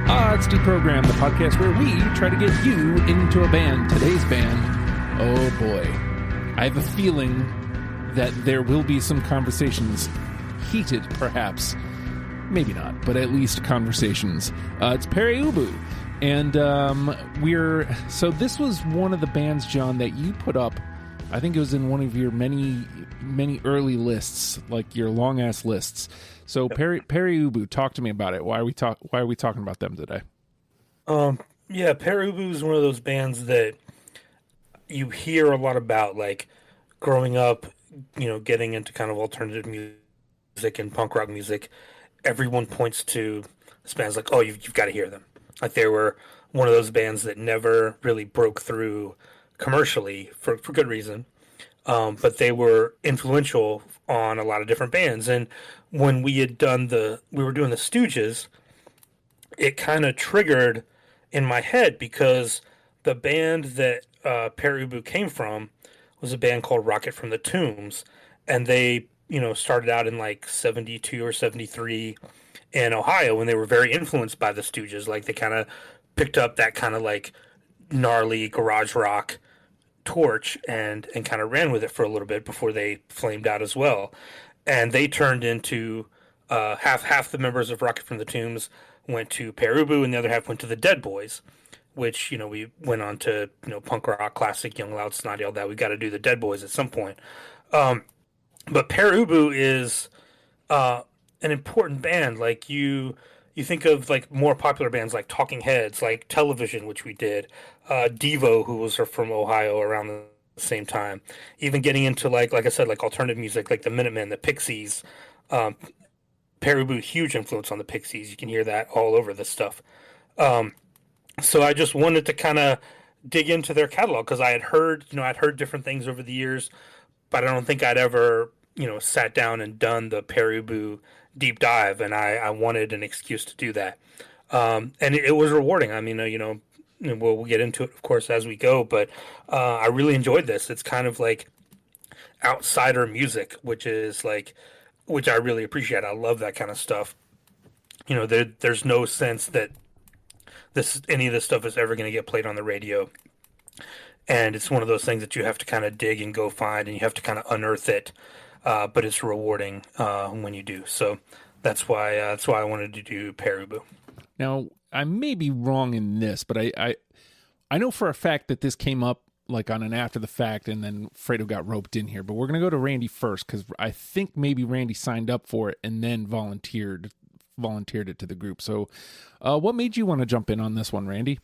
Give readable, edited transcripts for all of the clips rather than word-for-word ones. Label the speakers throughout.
Speaker 1: It's Deprogram, the podcast where we try to get you into a band. Today's band, oh boy. I have a feeling that there will be some conversations, heated perhaps, maybe not, but at least conversations. It's Pere Ubu, and so this was one of the bands, John, that you put up. I think it was in one of your many early lists, like your long ass lists. So Pere Ubu, talk to me about it. Why are we talking about them today?
Speaker 2: Yeah, Pere Ubu is one of those bands that you hear a lot about, like growing up, getting into kind of alternative music and punk rock music. Everyone points to this band's like, oh, you've got to hear them. Like they were one of those bands that never really broke through commercially for good reason. But they were influential on a lot of different bands. And when we were doing the Stooges, it kind of triggered in my head because the band that Pere Ubu came from was a band called Rocket from the Tombs. And they, started out in like 72 or 73 in Ohio, and they were very influenced by the Stooges. Like they kind of picked up that kind of like gnarly garage rock torch and kind of ran with it for a little bit before they flamed out as well. And they turned into half the members of Rocket from the Tombs went to Pere Ubu, and the other half went to the Dead Boys, which, we went on to, punk rock classic, Young, Loud, Snotty, all that. We got to do the Dead Boys at some point. But Pere Ubu is an important band. Like you think of like more popular bands like Talking Heads, like Television, which we did, Devo, who was from Ohio around the same time. Even getting into like I said, like alternative music, like the Minutemen, the Pixies. Pere Ubu, huge influence on the Pixies. You can hear that all over this stuff. So I just wanted to kind of dig into their catalog because I had heard different things over the years, but I don't think I'd ever, sat down and done the Pere Ubu deep dive, and I wanted an excuse to do that. And it was rewarding. I mean, we'll get into it, of course, as we go, but I really enjoyed this. It's kind of like outsider music, which I really appreciate. I love that kind of stuff. There's no sense that any of this stuff is ever going to get played on the radio. And it's one of those things that you have to kind of dig and go find, and you have to kind of unearth it. But it's rewarding when you do. So that's why I wanted to do Pere Ubu.
Speaker 1: Now, I may be wrong in this, but I know for a fact that this came up like on an after the fact, and then Fredo got roped in here. But we're going to go to Randy first, because I think maybe Randy signed up for it and then volunteered it to the group. So what made you want to jump in on this one, Randy?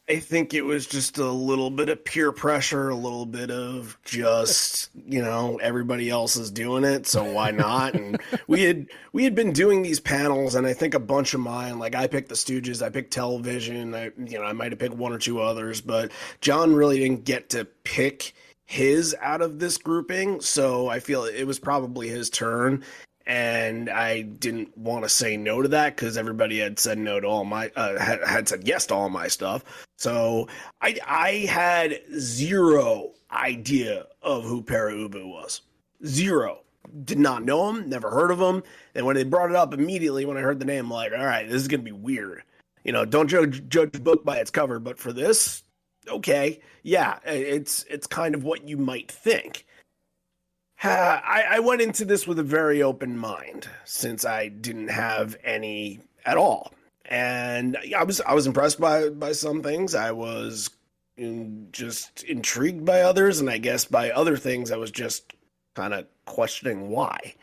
Speaker 3: I think it was just a little bit of peer pressure, a little bit of just, everybody else is doing it, so why not? And we had been doing these panels, and I think a bunch of mine, like I picked the Stooges, I picked Television, I might have picked one or two others, but John really didn't get to pick his out of this grouping, so I feel it was probably his turn. And I didn't want to say no to that because everybody had said no to all my had said yes to all my stuff. So I had zero idea of who Pere Ubu was. Zero. Did not know him. Never heard of him. And when they brought it up immediately, when I heard the name, I'm like, all right, this is gonna be weird. Don't judge a book by its cover, but for this, okay, yeah, it's kind of what you might think. I went into this with a very open mind since I didn't have any at all, and I was impressed by some things. I was just intrigued by others, and I guess by other things I was just kind of questioning why.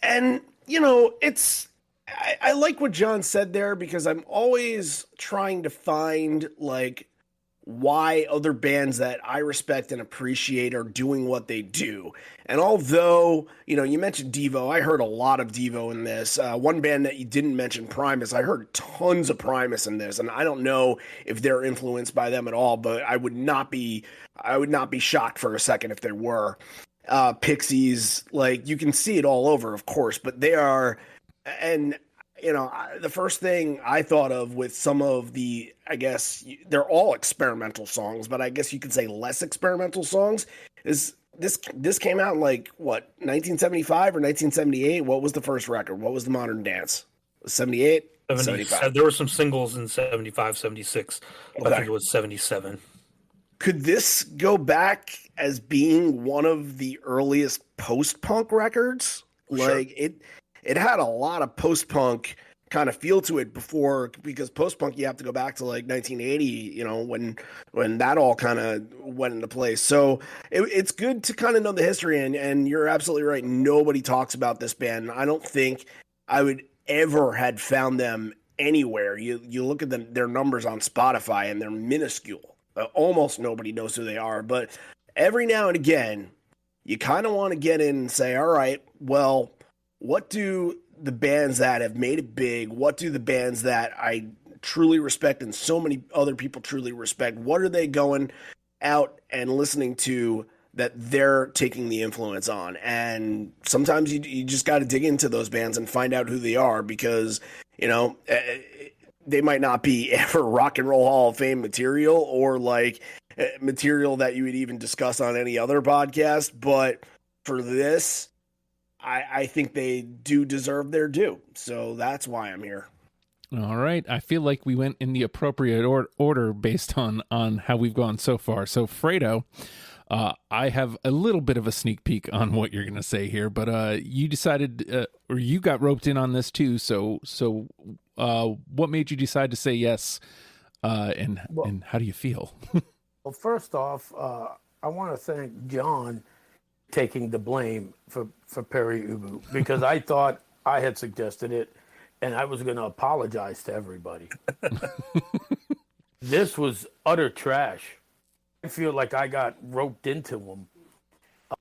Speaker 3: And I like what John said there because I'm always trying to find like why other bands that I respect and appreciate are doing what they do. And although, you mentioned Devo, I heard a lot of Devo in this. One band that you didn't mention, Primus, I heard tons of Primus in this, and I don't know if they're influenced by them at all, but I would not be shocked for a second if they were. Pixies, like you can see it all over, of course, but they are, and the first thing I thought of with some of the, I guess they're all experimental songs, but I guess you could say less experimental songs, is this came out in like, what, 1975 or 1978? What was the first record? What was the Modern Dance? 78, 75.
Speaker 2: There were some singles in 75, 76.
Speaker 3: Okay.
Speaker 2: I think it was 77.
Speaker 3: Could this go back as being one of the earliest post-punk records?
Speaker 2: Sure.
Speaker 3: Like it had a lot of post-punk kind of feel to it before, because post-punk you have to go back to like 1980, you know, when that all kind of went into place. So it's good to kind of know the history, and you're absolutely right. Nobody talks about this band. I don't think I would ever had found them anywhere. You look at their numbers on Spotify and they're minuscule. Almost nobody knows who they are, but every now and again, you kind of want to get in and say, all right, well, what do the bands that have made it big, what do the bands that I truly respect and so many other people truly respect, what are they going out and listening to that they're taking the influence on? And sometimes you just got to dig into those bands and find out who they are, because, you know, they might not be ever Rock and Roll Hall of Fame material or like material that you would even discuss on any other podcast. But for this, I think they do deserve their due. So that's why I'm here.
Speaker 1: All right. I feel like we went in the appropriate order based on how we've gone so far. So Fredo, I have a little bit of a sneak peek on what you're going to say here, but you decided, or you got roped in on this too. So what made you decide to say yes, and how do you feel?
Speaker 4: Well, first off, I want to thank John taking the blame for Pere Ubu, because I thought I had suggested it, and I was going to apologize to everybody. This was utter trash. I feel like I got roped into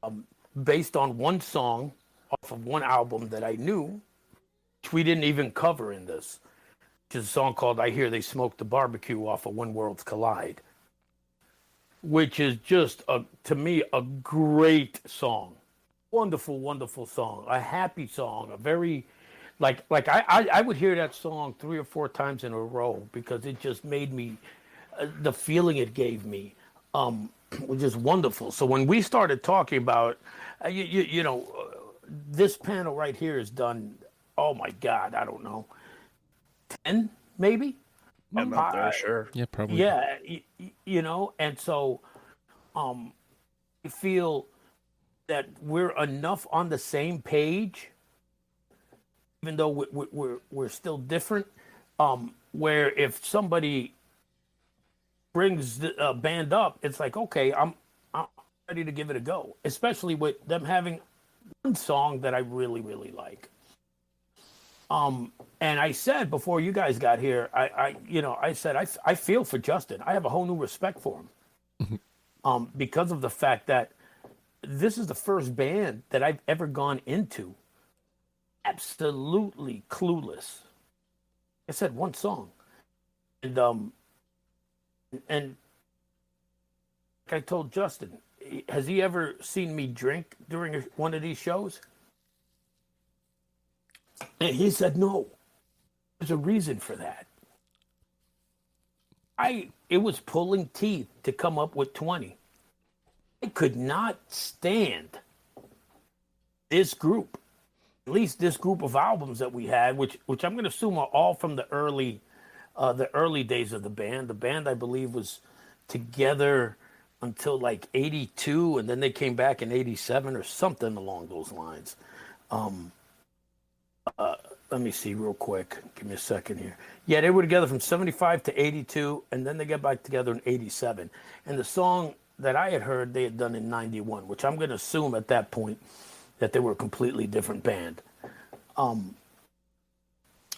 Speaker 4: them based on one song off of one album that I knew, which we didn't even cover in this, which is a song called I Hear They Smoke the Barbecue off of When Worlds Collide, which is just, to me, a great song. Wonderful, wonderful song. A happy song. A very, like I would hear that song 3 or 4 times in a row, because it just made me, the feeling it gave me was just wonderful. So when we started talking about, you know, this panel right here is done, oh my God, I don't know, 10 maybe?
Speaker 3: I'm up there, sure.
Speaker 1: Yeah, probably.
Speaker 4: Yeah, you know, and so I feel that we're enough on the same page, even though we're still different, where if somebody brings the band up, it's like, okay, I'm ready to give it a go, especially with them having one song that I really, really like. And I said before you guys got here, I said I feel for Justin. I have a whole new respect for him, because of the fact that this is the first band that I've ever gone into absolutely clueless. I said one song, and like I told Justin, has he ever seen me drink during one of these shows? And he said, no, there's a reason for that. It was pulling teeth to come up with 20. I could not stand this group, at least this group of albums that we had, which I'm going to assume are all from the early days of the band. The band, I believe, was together until like 82, and then they came back in 87 or something along those lines. Let me see real quick. Give me a second here. Yeah, they were together from 75 to 82, and then they got back together in 87. And the song that I had heard they had done in 91, which I'm going to assume at that point that they were a completely different band.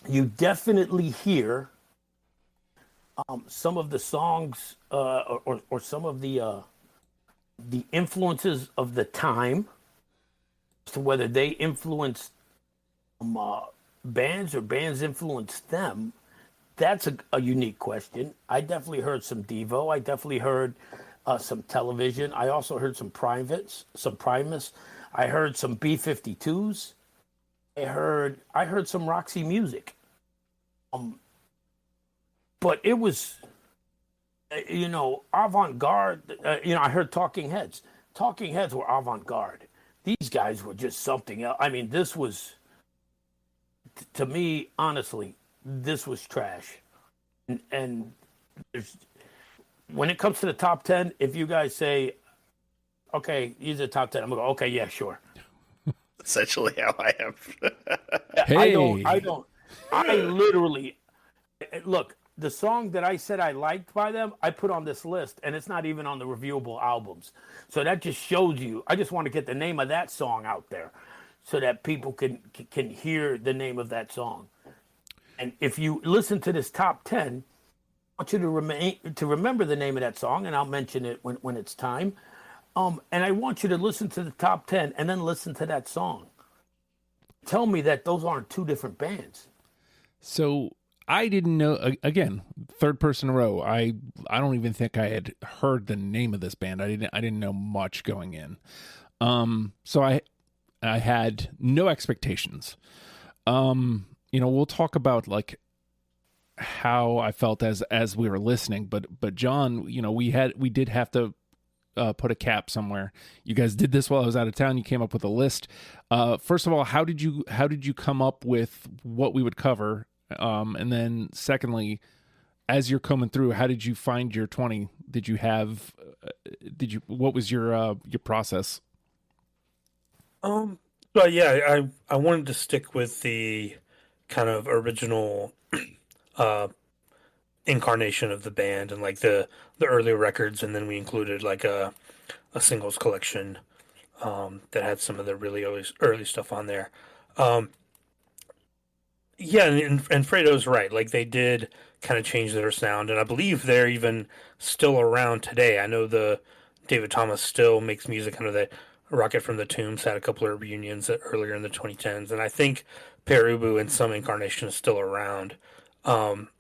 Speaker 4: You definitely hear some of the songs or some of the influences of the time, as to whether they influenced bands or bands influenced them. That's a unique question. I definitely heard some Devo. I definitely heard some Television. I also heard some Primus. I heard some B-52s. I heard some Roxy Music. But it was, avant-garde. I heard Talking Heads. Talking Heads were avant-garde. These guys were just something else. I mean, this was, to me, honestly, this was trash. And there's, when it comes to the top 10, if you guys say, okay, these are the top 10, I'm going to go, okay, yeah, sure.
Speaker 3: Essentially how I am.
Speaker 1: Hey.
Speaker 4: I literally, look, the song that I said I liked by them, I put on this list, and it's not even on the reviewable albums. So that just shows you, I just want to get the name of that song out there so that people can hear the name of that song. And if you listen to this top 10, I want you to remember the name of that song, and I'll mention it when it's time. And I want you to listen to the top 10 and then listen to that song. Tell me that those aren't two different bands.
Speaker 1: So I didn't know, again, third person in a row. I don't even think I had heard the name of this band. I didn't know much going in. So I had no expectations. We'll talk about like how I felt as we were listening, but John, we did have to put a cap somewhere. You guys did this while I was out of town. You came up with a list. First of all, how did you come up with what we would cover? And then secondly, as you're coming through, how did you find your 20? What was your process?
Speaker 2: But yeah, I wanted to stick with the kind of original incarnation of the band and like the earlier records, and then we included like a singles collection that had some of the really early stuff on there. Yeah, and Fredo's right. Like they did kind of change their sound, and I believe they're even still around today. I know the David Thomas still makes music under the Rocket from the Tombs, had a couple of reunions earlier in the 2010s, and I think Pere Ubu in some incarnation is still around,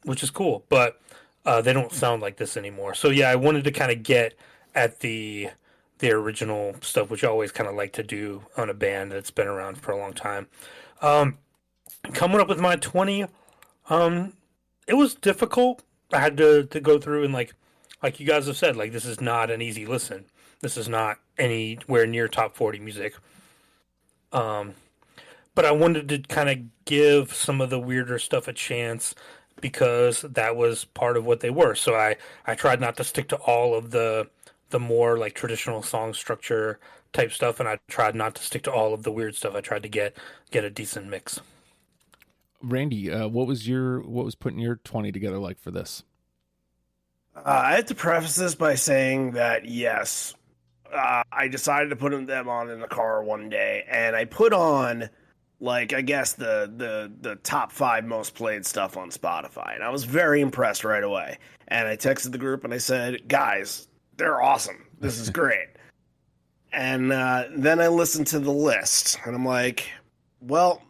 Speaker 2: which is cool, but they don't sound like this anymore. So yeah, I wanted to kind of get at the original stuff, which I always kind of like to do on a band that's been around for a long time. Coming up with my 20, it was difficult. I had to go through and like you guys have said, like this is not an easy listen. This is not anywhere near top 40 music. But I wanted to kind of give some of the weirder stuff a chance because that was part of what they were. So I tried not to stick to all of the more like traditional song structure type stuff, and I tried not to stick to all of the weird stuff. I tried to get a decent mix.
Speaker 1: Randy, what was putting your 20 together like for this?
Speaker 3: I have to preface this by saying that yes, I decided to put them on in the car one day, and I put on like I guess the top 5 most played stuff on Spotify, and I was very impressed right away. And I texted the group and I said, "Guys, they're awesome. This is great." And then I listened to the list, and I'm like, "Well,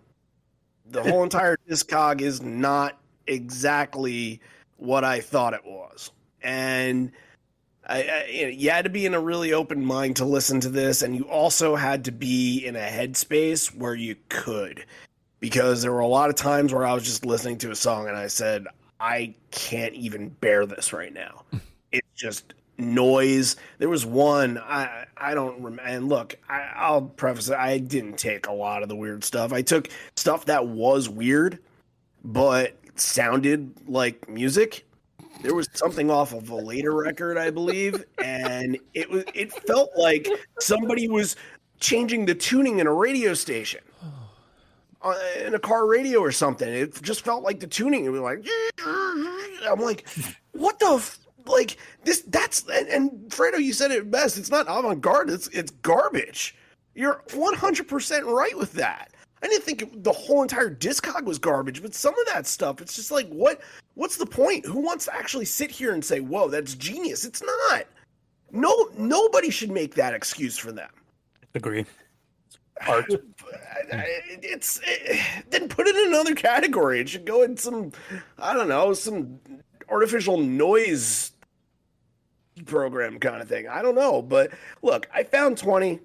Speaker 3: the whole entire discog is not exactly what I thought it was." And you had to be in a really open mind to listen to this, and you also had to be in a headspace where you could, because there were a lot of times where I was just listening to a song and I said, I can't even bear this right now. It's just noise. There was one, I don't remember, and look, I'll preface it, I didn't take a lot of the weird stuff. I took stuff that was weird, but sounded like music. There was something off of a later record, I believe, and it felt like somebody was changing the tuning in a radio station, in a car radio or something. It just felt like the tuning. It was like, I'm like, what the like this? That's and Fredo, you said it best. It's not avant-garde. It's garbage. You're 100% right with that. I didn't think the whole entire discog was garbage, but some of that stuff, it's just like, what's the point? Who wants to actually sit here and say, whoa, that's genius? It's not. Nobody should make that excuse for them.
Speaker 2: Agree. Art.
Speaker 3: Then put it in another category. It should go in some, I don't know, some artificial noise program kind of thing. I don't know, but look, I found 20.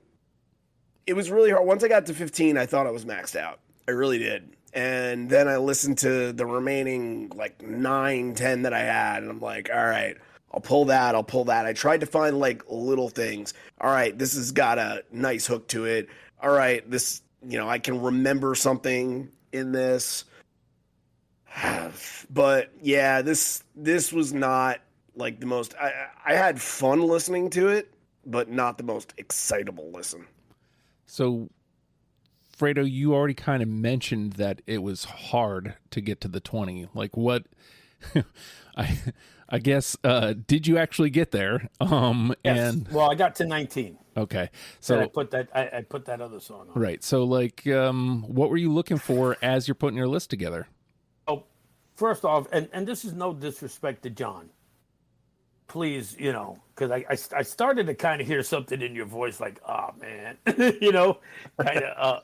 Speaker 3: It was really hard. Once I got to 15, I thought I was maxed out. I really did. And then I listened to the remaining like 9, 10 that I had, and I'm like, all right, I'll pull that. I tried to find like little things. All right, this has got a nice hook to it. All right, this, I can remember something in this. But yeah, this was not like the most. I had fun listening to it, but not the most excitable listen.
Speaker 1: So, Fredo, you already kind of mentioned that it was hard to get to the 20. Like, what? I guess did you actually get there?
Speaker 4: Yes.
Speaker 1: And
Speaker 4: well, I got to 19.
Speaker 1: Okay, so
Speaker 4: I put that other song on.
Speaker 1: Right. So, like, what were you looking for as you're putting your list together?
Speaker 4: Oh, first off, and this is no disrespect to John. Please, because I started to kind of hear something in your voice, like, oh man, kind of.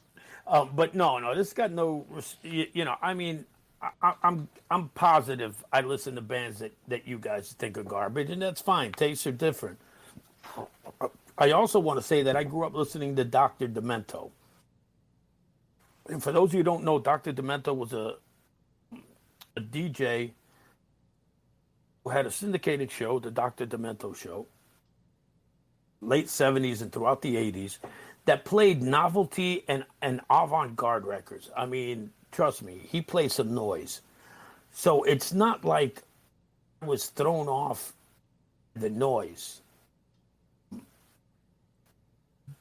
Speaker 4: But no, this got no. I mean, I'm positive. I listen to bands that you guys think are garbage, and that's fine. Tastes are different. I also want to say that I grew up listening to Dr. Demento. And for those of you who don't know, Dr. Demento was a DJ who had a syndicated show, the Dr. Demento Show, late 70s and throughout the 80s, that played novelty and avant-garde records. I mean, trust me, he played some noise. So it's not like I was thrown off the noise.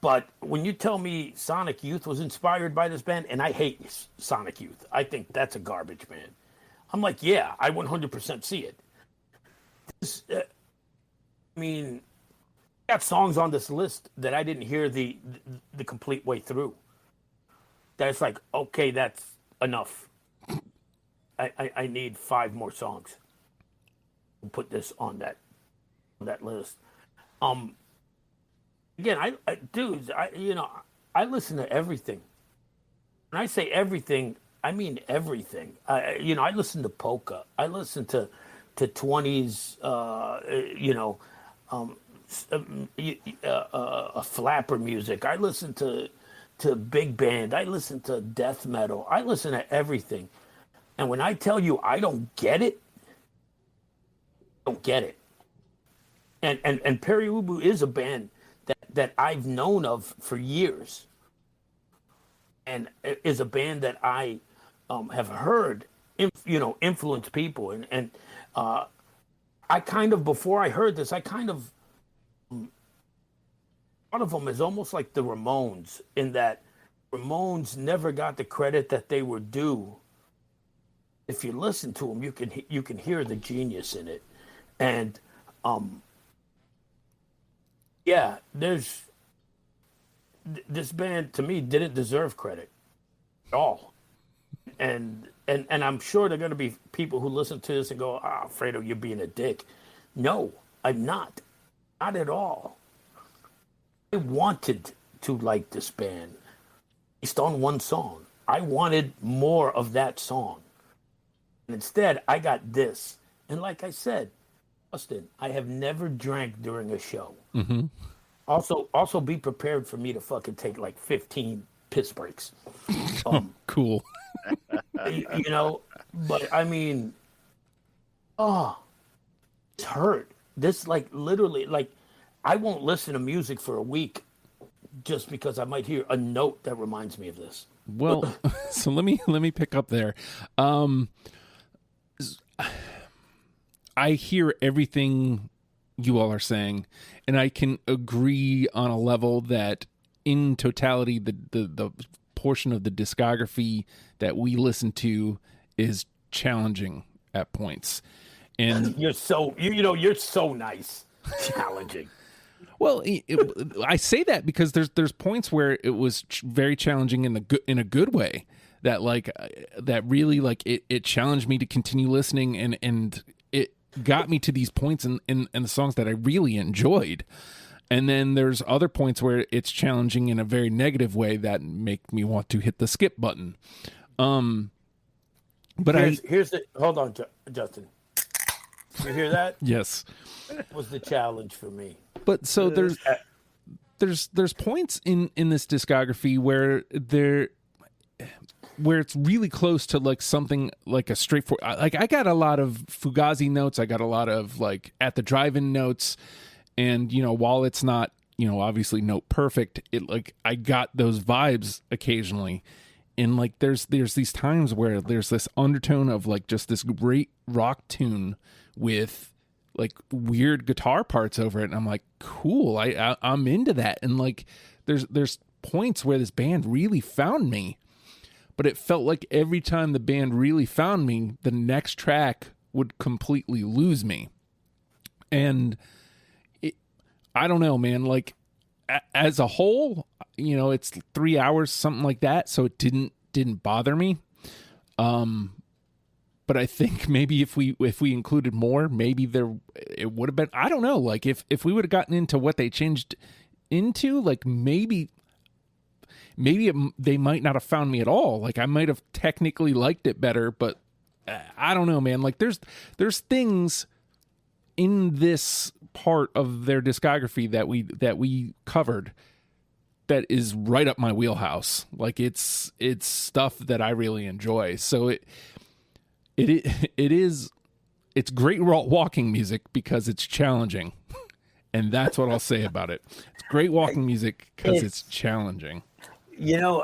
Speaker 4: But when you tell me Sonic Youth was inspired by this band, and I hate Sonic Youth, I think that's a garbage band. I'm like, yeah, I 100% see it. I mean, I got songs on this list that I didn't hear the complete way through. That's like, okay, that's enough. I need 5 more songs. We'll put this on that list. Again, I listen to everything. When I say everything, I mean everything. I listen to polka. I listen to 20s, flapper music. I listen to big band. I listen to death metal. I listen to everything. And when I tell you I don't get it, I don't get it. And Pere Ubu is a band that I've known of for years, and is a band that I have heard, influence people, and I kind of, before I heard this, I kind of one of them is almost like the Ramones, in that Ramones never got the credit that they were due. If you listen to them, you can hear the genius in it, and yeah, this band to me didn't deserve credit at all, and I'm sure there are going to be people who listen to this and go, "Ah, Fredo, you're being a dick." No, I'm not at all. I wanted to like this band based on one song. I wanted more of that song, and instead I got this. And like I said, Austin, I have never drank during a show.
Speaker 1: Mm-hmm.
Speaker 4: Also be prepared for me to fucking take like 15 piss breaks.
Speaker 1: Cool.
Speaker 4: But I mean, it's hurt. This, like, literally, like, I won't listen to music for a week just because I might hear a note that reminds me of this.
Speaker 1: Well, so let me pick up there. I hear everything you all are saying, and I can agree on a level that in totality, the portion of the discography that we listen to is challenging at points. And
Speaker 4: you're so nice. Challenging.
Speaker 1: Well, I say that because there's points where it was very challenging in a good way, that really, like, it challenged me to continue listening, and it got me to these points in the songs that I really enjoyed. And then there's other points where it's challenging in a very negative way that make me want to hit the skip button. But
Speaker 4: hold on, Justin. You hear that?
Speaker 1: Yes.
Speaker 4: That was the challenge for me.
Speaker 1: But so there's points in this discography where it's really close to like something like a straightforward, like I got a lot of Fugazi notes. I got a lot of like At the Drive-In notes. And, while it's not, obviously note perfect, it, like, I got those vibes occasionally. And like there's these times where there's this undertone of like just this great rock tune with like weird guitar parts over it, and I'm like, cool, I'm into that. And like there's points where this band really found me, but it felt like every time the band really found me, the next track would completely lose me. And I don't know, man, like as a whole, you know, it's 3 hours, something like that, so it didn't bother me. But I think maybe if we included more, maybe it would have been, I don't know, like if we would have gotten into what they changed into, like maybe they might not have found me at all. Like I might have technically liked it better, but I don't know, man. Like there's things in this part of their discography that we covered that is right up my wheelhouse. Like it's stuff that I really enjoy. So it's great walking music because it's challenging. And that's what I'll say about it. It's great walking music because it's challenging.
Speaker 4: You know,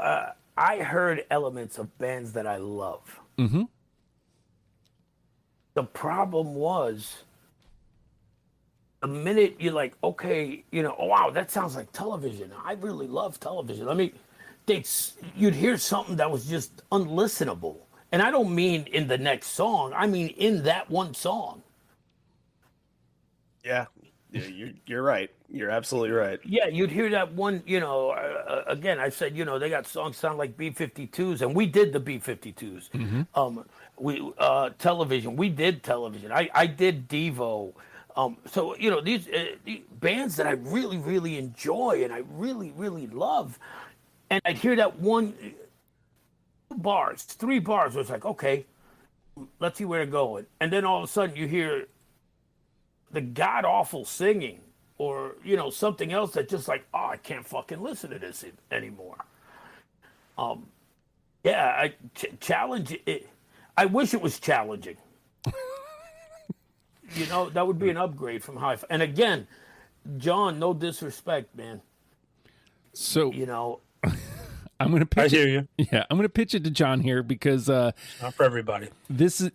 Speaker 4: I heard elements of bands that I love.
Speaker 1: Mm-hmm.
Speaker 4: The problem was the minute you're like, okay, you know, oh, wow, that sounds like Television. I really love Television. I mean, you'd hear something that was just unlistenable. And I don't mean in the next song. I mean in that one song.
Speaker 3: Yeah, you're right. You're absolutely right.
Speaker 4: Yeah, you'd hear that one, you know, again, I said, you know, they got songs sound like B-52s, and we did the B-52s.
Speaker 1: Mm-hmm.
Speaker 4: Television, we did Television. I did Devo. So, you know, these bands that I really, really enjoy and I really, really love. And I'd hear that one, 3 bars, where it's like, okay, let's see where they're going. And then all of a sudden you hear the god-awful singing or, you know, something else that just like, oh, I can't fucking listen to this anymore. Yeah, challenge it. I wish it was challenging. You know, that would be an upgrade from how and again, John, no disrespect, man.
Speaker 1: So,
Speaker 4: you know,
Speaker 1: I'm going to pitch
Speaker 2: I hear you.
Speaker 1: Yeah, I'm going to pitch it to John here because
Speaker 2: not for everybody.
Speaker 1: This is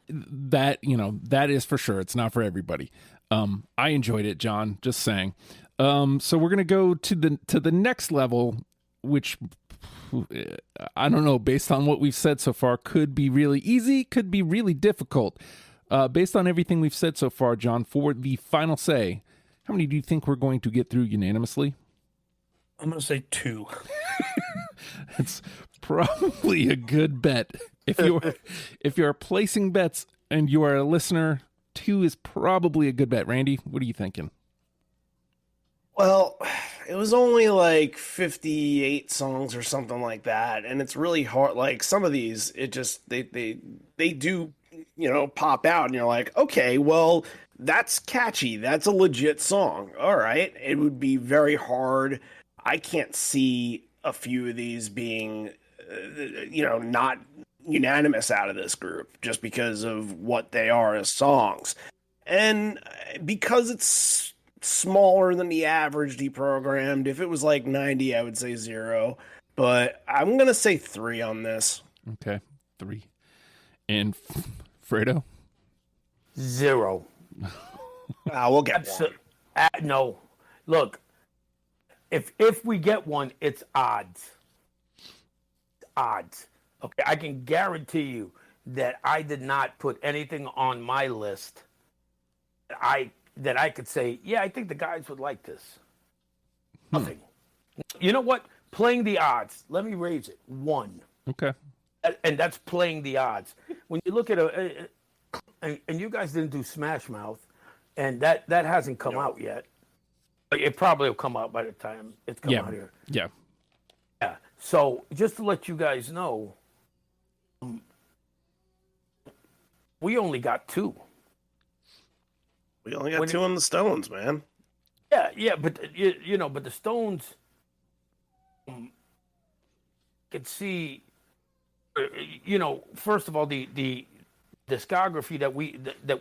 Speaker 1: that is for sure. It's not for everybody. I enjoyed it, John, just saying. So we're going to go to the next level, which I don't know, based on what we've said so far, could be really easy, could be really difficult. Based on everything we've said so far, John, for the final say, how many do you think we're going to get through unanimously?
Speaker 2: I'm going to say 2.
Speaker 1: It's probably a good bet. If you're placing bets and you are a listener, 2 is probably a good bet. Randy, what are you thinking?
Speaker 3: Well, it was only like 58 songs or something like that, and it's really hard. Like some of these, it just they do, you know, pop out, and you're like, okay, well, that's catchy. That's a legit song. All right, it would be very hard. I can't see a few of these being, you know, not unanimous out of this group just because of what they are as songs, and because it's smaller than the average deprogrammed. If it was like 90, I would say 0, but I'm gonna say 3 on this.
Speaker 1: Okay, 3. And Fredo?
Speaker 4: 0.
Speaker 3: We'll get one.
Speaker 4: No, look, if we get one, it's odds. Okay, I can guarantee you that I did not put anything on my list that I could say, yeah, I think the guys would like this. Nothing. You know what? Playing the odds. Let me raise it. 1.
Speaker 1: Okay.
Speaker 4: And that's playing the odds. When you look at and you guys didn't do Smash Mouth, and that hasn't come out yet. But it probably will come out by the time it's come out here.
Speaker 1: Yeah.
Speaker 4: Yeah. So just to let you guys know, we only got 2.
Speaker 3: We only got 2 on the Stones, man.
Speaker 4: Yeah, but you know, but the Stones could see, you know, first of all, the discography that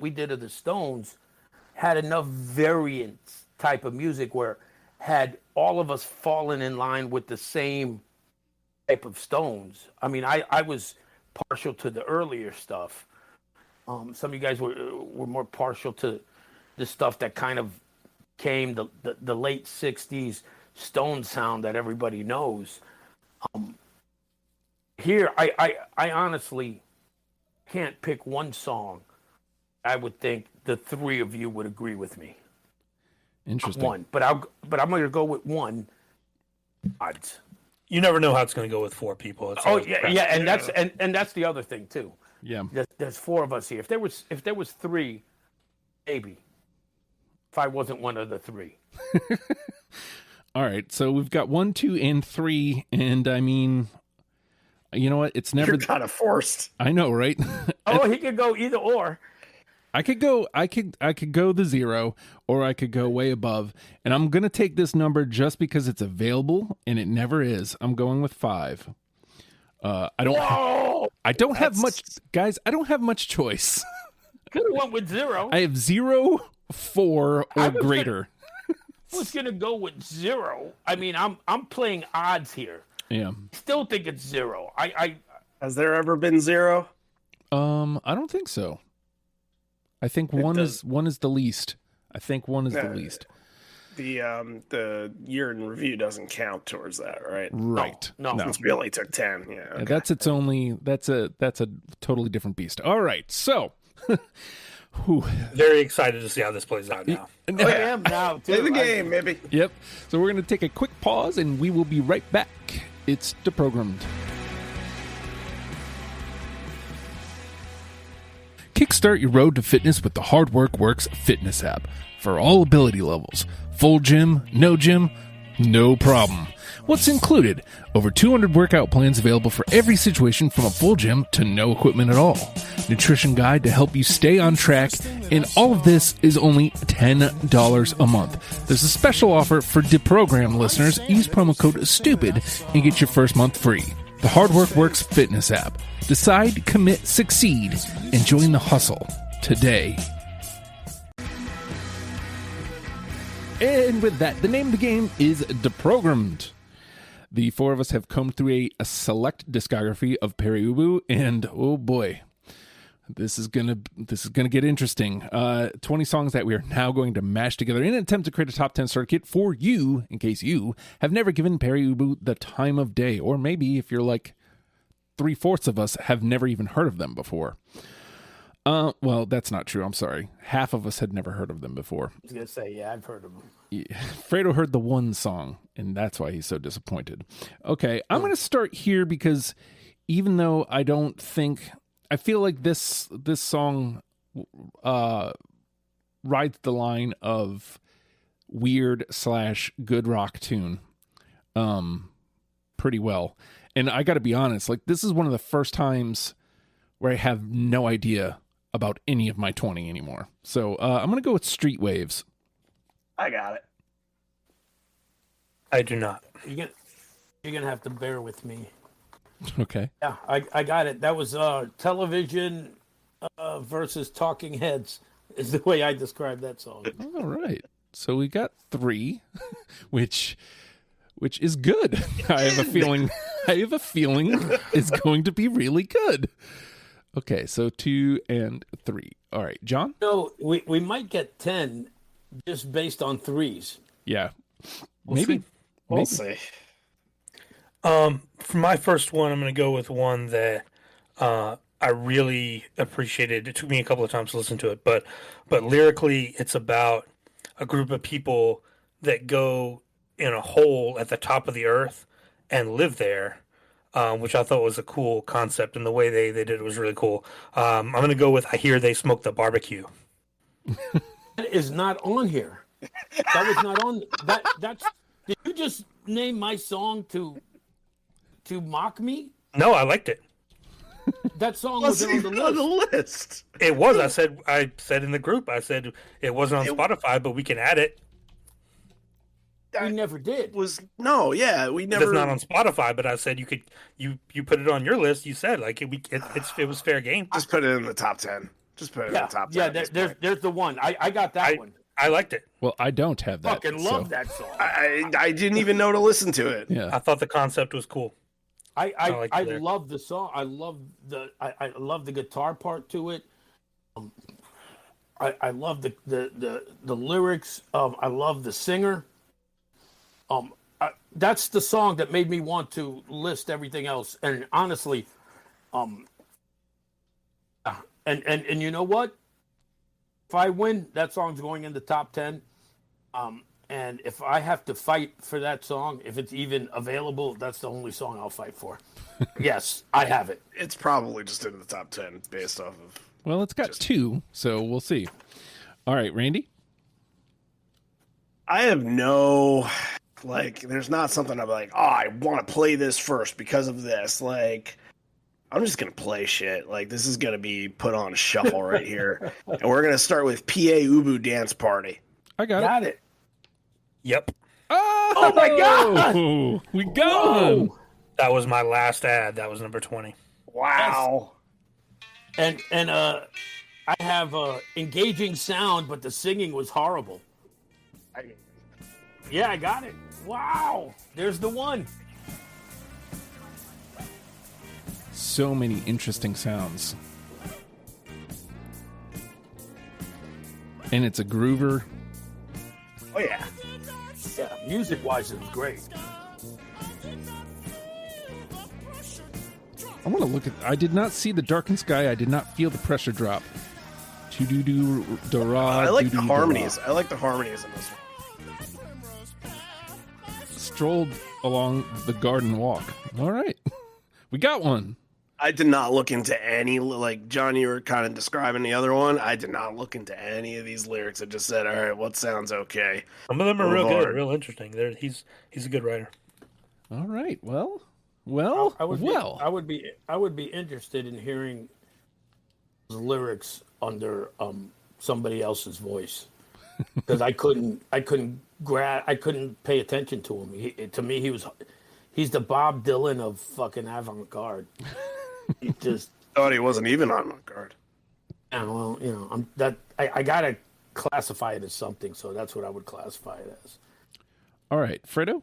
Speaker 4: we did of the Stones had enough variant type of music where had all of us fallen in line with the same type of Stones. I mean, I was partial to the earlier stuff. Some of you guys were more partial to the stuff that kind of came the late 60s Stone sound that everybody knows. Here, I honestly can't pick one song. I would think the three of you would agree with me.
Speaker 1: Interesting.
Speaker 4: One, but I'm going to go with one. Odds.
Speaker 2: You never know how it's going to go with four people. It's always crap.
Speaker 4: And that's the other thing too.
Speaker 1: Yeah.
Speaker 4: There's four of us here. If there was three, maybe. If I wasn't one of the three.
Speaker 1: All right, so we've got 1, 2, and 3, and I mean, you know what? It's never.
Speaker 3: You're kind of forced.
Speaker 1: I know, right?
Speaker 4: Oh, he could go either or.
Speaker 1: I could go the 0, or I could go way above, and I'm gonna take this number just because it's available, and it never is. I'm going with 5. I don't have much, guys. I don't have much choice.
Speaker 4: Could have went with 0.
Speaker 1: I have 0, 4, or greater.
Speaker 4: I was gonna go with 0. I mean, I'm playing odds here.
Speaker 1: Yeah.
Speaker 4: Still think it's 0.
Speaker 3: Has there ever been 0?
Speaker 1: I don't think so. I think one is the least. I think 1 is the least.
Speaker 3: The year in review doesn't count towards that, right?
Speaker 1: Right.
Speaker 4: No.
Speaker 3: Since we only took 10. Yeah. Okay.
Speaker 1: That's a totally different beast. All right. So
Speaker 2: Very excited to see how this plays out now.
Speaker 4: I am now too.
Speaker 3: Play the game, maybe.
Speaker 1: Yep. So we're going to take a quick pause and we will be right back. It's Deprogrammed. Kickstart your road to fitness with the Hard Work Works fitness app. For all ability levels. Full gym, no problem. What's included? Over 200 workout plans available for every situation from a full gym to no equipment at all. Nutrition guide to help you stay on track, and all of this is only $10 a month. There's a special offer for Deprogram listeners. Use promo code STUPID and get your first month free. The Hard Work Works fitness app. Decide, commit, succeed, and join the hustle today. And with that, the name of the game is Deprogrammed. The four of us have combed through a select discography of Pere Ubu, and oh boy, this is gonna get interesting. 20 songs that we are now going to mash together in an attempt to create a top 10 starter kit for you, in case you have never given Pere Ubu the time of day, or maybe if you're like 3/4 of us have never even heard of them before. Well, that's not true. I'm sorry. Half of us had never heard of them before.
Speaker 4: I was going to say, yeah, I've heard of them.
Speaker 1: Yeah. Fredo heard the one song, and that's why he's so disappointed. Okay, I'm going to start here because even though I feel like this song rides the line of weird / good rock tune pretty well. And I got to be honest, like this is one of the first times where I have no idea about any of my 20 anymore. So I'm going to go with Street Waves.
Speaker 3: I got it.
Speaker 2: I do not.
Speaker 4: You're gonna have to bear with me.
Speaker 1: Okay.
Speaker 4: Yeah, I got it. That was television versus Talking Heads is the way I describe that song.
Speaker 1: All right. So we got 3, which is good. I have a feeling it's going to be really good. Okay, so 2 and 3. All right, John?
Speaker 4: No, we might get 10 just based on 3s.
Speaker 1: Yeah.
Speaker 2: Maybe.
Speaker 3: We'll see.
Speaker 2: For my first one, I'm going to go with one that I really appreciated. It took me a couple of times to listen to it, but lyrically, it's about a group of people that go in a hole at the top of the earth and live there, which I thought was a cool concept, and the way they did it was really cool. I'm going to go with I Hear They Smoke the Barbecue.
Speaker 4: That is not on here. That was not on. That's. Did you just name my song to mock me?
Speaker 2: No, I liked it.
Speaker 4: That song wasn't on the
Speaker 3: list.
Speaker 2: It was. I said in the group. I said it wasn't on Spotify, but we can add it.
Speaker 4: We never did.
Speaker 3: We never.
Speaker 2: It's not on Spotify, but I said you put it on your list. You said like it was fair game.
Speaker 3: Just put it in the top 10. Just put it in the top 10.
Speaker 4: Yeah, there's the one. I got that one.
Speaker 2: I liked it.
Speaker 1: Well, I don't have that.
Speaker 4: Fucking love that song.
Speaker 3: I didn't even know to listen to it.
Speaker 1: Yeah.
Speaker 2: I thought the concept was cool.
Speaker 4: I love the song. I love the guitar part to it. I love the lyrics. I love the singer. That's the song that made me want to list everything else. And honestly, and you know what? If I win, that song's going in the top 10. And if I have to fight for that song, if it's even available, that's the only song I'll fight for. Yes, I have it.
Speaker 3: It's probably just in the top 10 based off of...
Speaker 1: Well, it's got 2, so we'll see. All right, Randy?
Speaker 3: I have no... Like, there's not something I'm like, oh, I want to play this first because of this. Like, I'm just going to play shit. Like, this is going to be put on shuffle right here. And we're going to start with Pere Ubu Dance Party.
Speaker 1: I got it.
Speaker 2: Yep.
Speaker 4: Oh my God!
Speaker 1: We got him!
Speaker 2: That was my last ad. That was number 20.
Speaker 3: Wow.
Speaker 4: Yes. And I have engaging sound, but the singing was horrible. Yeah, I got it. Wow. There's the one.
Speaker 1: So many interesting sounds. And it's a groover.
Speaker 3: Oh, yeah.
Speaker 4: Yeah, music-wise, it was great.
Speaker 1: I want to look at... I did not see the darkened sky. I did not feel the pressure drop.
Speaker 3: I like the harmonies. I like the harmonies in this one.
Speaker 1: Strolled along the garden walk. All right. We got one.
Speaker 3: I did not look into any, like, John, you were kind of describing the other one. I did not look into any of these lyrics. I just said, all right, what sounds okay?
Speaker 2: Some of them are real good, real interesting. He's a good writer.
Speaker 1: All right. Well.
Speaker 4: I would be interested in hearing the lyrics under somebody else's voice, because I couldn't pay attention to him. To me, he's the Bob Dylan of fucking avant-garde. He just
Speaker 3: thought he wasn't even avant-garde.
Speaker 4: Yeah, well, I gotta classify it as something, so that's what I would classify it as.
Speaker 1: All right, Fredo.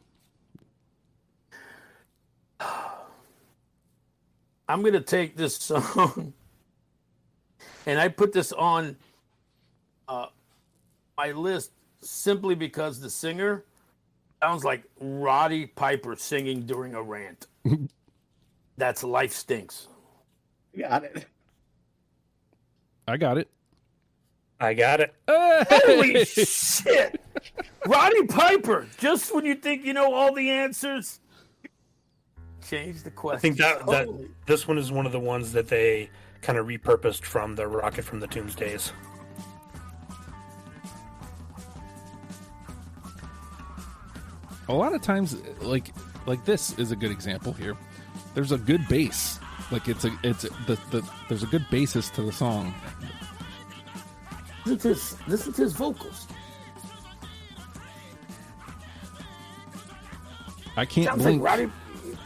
Speaker 4: I'm gonna take this song, and I put this on my list simply because the singer sounds like Roddy Piper singing during a rant. That's Life Stinks.
Speaker 3: Got it.
Speaker 1: I got it.
Speaker 2: I got it.
Speaker 4: Holy shit! Roddy Piper, just when you think you know all the answers, change the question.
Speaker 2: I think that this one is one of the ones that they kind of repurposed from the Rocket from the Tombs days.
Speaker 1: A lot of times, like this is a good example here. There's a good bass. Like there's a good basis to the song.
Speaker 4: Listen to his vocals.
Speaker 1: I can't
Speaker 4: Sounds
Speaker 1: blink.
Speaker 4: like Roddy.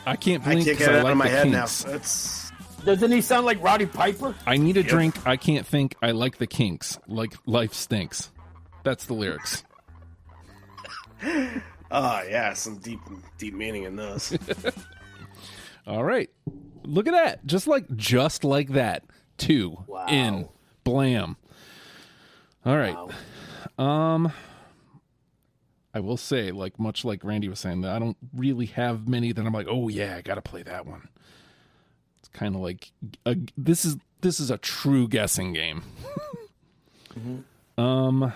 Speaker 1: I can't blink.
Speaker 3: I can't get it out of my head now.
Speaker 1: Kinks.
Speaker 4: Doesn't he sound like Roddy Piper?
Speaker 1: I need a drink. I can't think. I like the Kinks. Like life stinks. That's the lyrics.
Speaker 3: Yeah, some deep meaning in those.
Speaker 1: All right, look at that. Just like that. 2
Speaker 4: Wow.
Speaker 1: in blam. All right.
Speaker 4: Wow.
Speaker 1: I will say, like much like Randy was saying, that I don't really have many that I'm like, oh yeah, I gotta play that one. It's kind of like this is a true guessing game.
Speaker 4: Mm-hmm.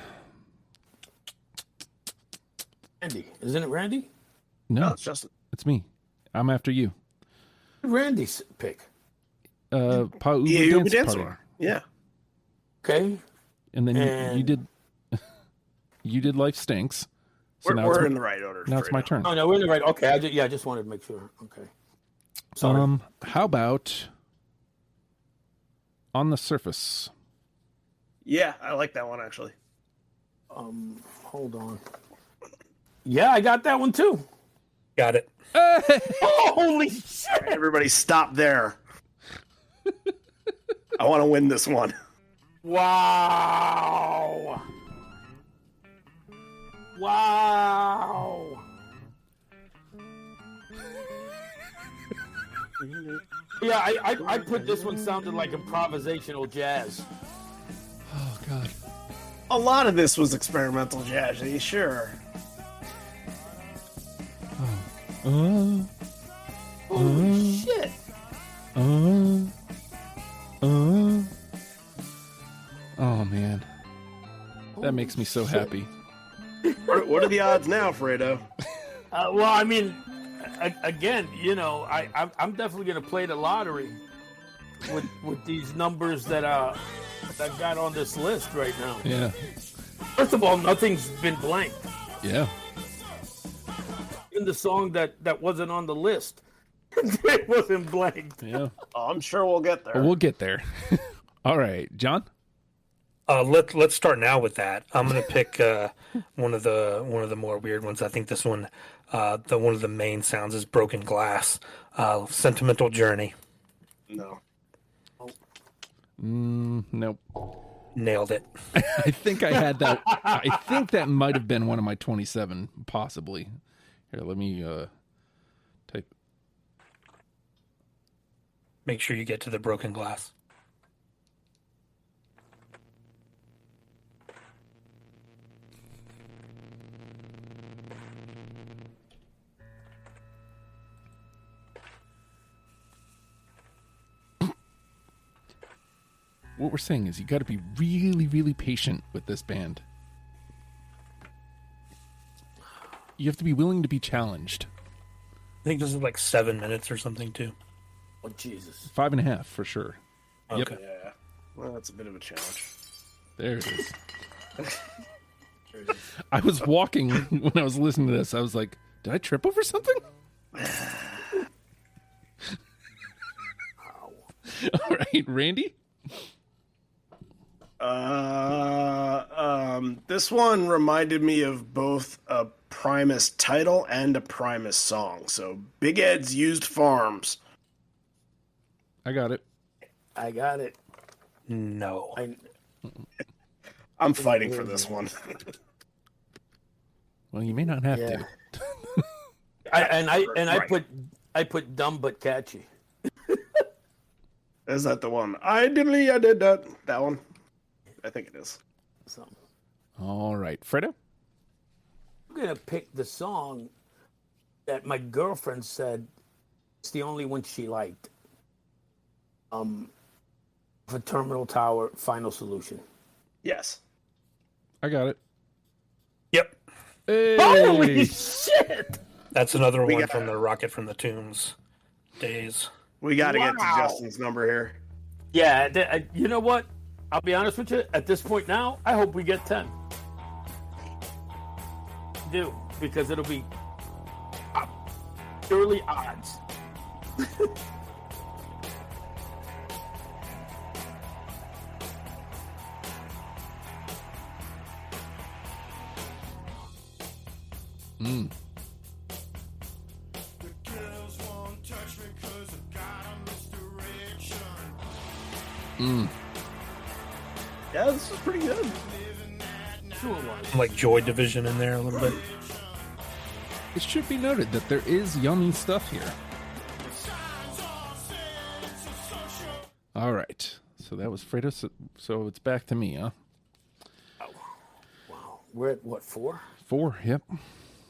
Speaker 4: Randy, isn't it Randy?
Speaker 1: No,
Speaker 3: it's Justin.
Speaker 1: It's me. I'm after you.
Speaker 4: Randy's pick.
Speaker 1: Pa Ubu Dance Party.
Speaker 3: Yeah.
Speaker 4: Okay.
Speaker 1: And then you did Life Stinks. So
Speaker 3: we're in the right order.
Speaker 1: Now it's my turn.
Speaker 4: Oh no, we're in the right. Okay, I just wanted to make sure. Okay. Sorry.
Speaker 1: How about On the Surface?
Speaker 3: Yeah, I like that one actually.
Speaker 4: Hold on. Yeah, I got that one too.
Speaker 2: Got it.
Speaker 4: Oh, holy shit!
Speaker 3: Everybody stop there. I want to win this one.
Speaker 4: Wow. Wow. Yeah, I put this one sounded like improvisational jazz.
Speaker 1: Oh God.
Speaker 3: A lot of this was experimental jazzy, sure.
Speaker 4: Holy shit!
Speaker 1: Oh man, that makes me so happy.
Speaker 3: What are the odds now, Fredo?
Speaker 4: Well, I mean, again, you know, I'm definitely gonna play the lottery with these numbers that I've got on this list right now.
Speaker 1: Yeah.
Speaker 4: First of all, nothing's been blanked.
Speaker 1: Yeah.
Speaker 4: In the song that wasn't on the list, it wasn't blanked.
Speaker 1: Yeah.
Speaker 3: Oh, I'm sure we'll get there.
Speaker 1: Well, we'll get there. All right, John.
Speaker 2: Let's start now with that. I'm gonna pick one of the more weird ones. I think this one, one of the main sounds is broken glass. Sentimental Journey.
Speaker 3: No.
Speaker 1: Nope.
Speaker 2: Nailed it.
Speaker 1: I think I had that. I think that might have been one of my 27, possibly. Here, let me type.
Speaker 2: Make sure you get to the broken glass.
Speaker 1: What we're saying is you got to be really, really patient with this band. You have to be willing to be challenged.
Speaker 2: I think this is like 7 minutes or something too.
Speaker 4: Oh Jesus!
Speaker 1: 5.5 for sure.
Speaker 2: Okay.
Speaker 1: Yep.
Speaker 3: Yeah. Well, that's a bit of a challenge.
Speaker 1: There it is. I was walking when I was listening to this. I was like, did I trip over something? All right, Randy?
Speaker 3: This one reminded me of both a Primus title and a Primus song. So Big Ed's Used Farms.
Speaker 1: I got it.
Speaker 4: I got it.
Speaker 2: No.
Speaker 3: I'm fighting for this one.
Speaker 1: Well, you may not have
Speaker 4: Yeah.
Speaker 1: to.
Speaker 4: I put dumb but catchy.
Speaker 3: Is that the one? I did that. That one? I think it is.
Speaker 4: So
Speaker 1: All right, Fredo?
Speaker 4: I'm gonna pick the song that my girlfriend said it's the only one she liked. For Terminal Tower, Final Solution.
Speaker 3: Yes.
Speaker 1: I got it.
Speaker 2: Yep.
Speaker 1: Hey!
Speaker 4: Holy shit!
Speaker 2: That's another one
Speaker 3: got-
Speaker 2: from the Rocket from the Tombs days.
Speaker 3: We got to get to
Speaker 4: Wow.
Speaker 3: Justin's number here.
Speaker 4: Yeah, you know what? I'll be honest with you. At this point now, I hope we get 10. Do because it'll be purely odds.
Speaker 1: Mm. Mm.
Speaker 3: Yeah, this is pretty good.
Speaker 4: Sure was.
Speaker 2: Some, like Joy Division in there a little bit.
Speaker 1: It should be noted that there is yummy stuff here. All right. So that was Fredo. So it's back to me, huh?
Speaker 4: Wow. We're at what, 4?
Speaker 1: 4, yep.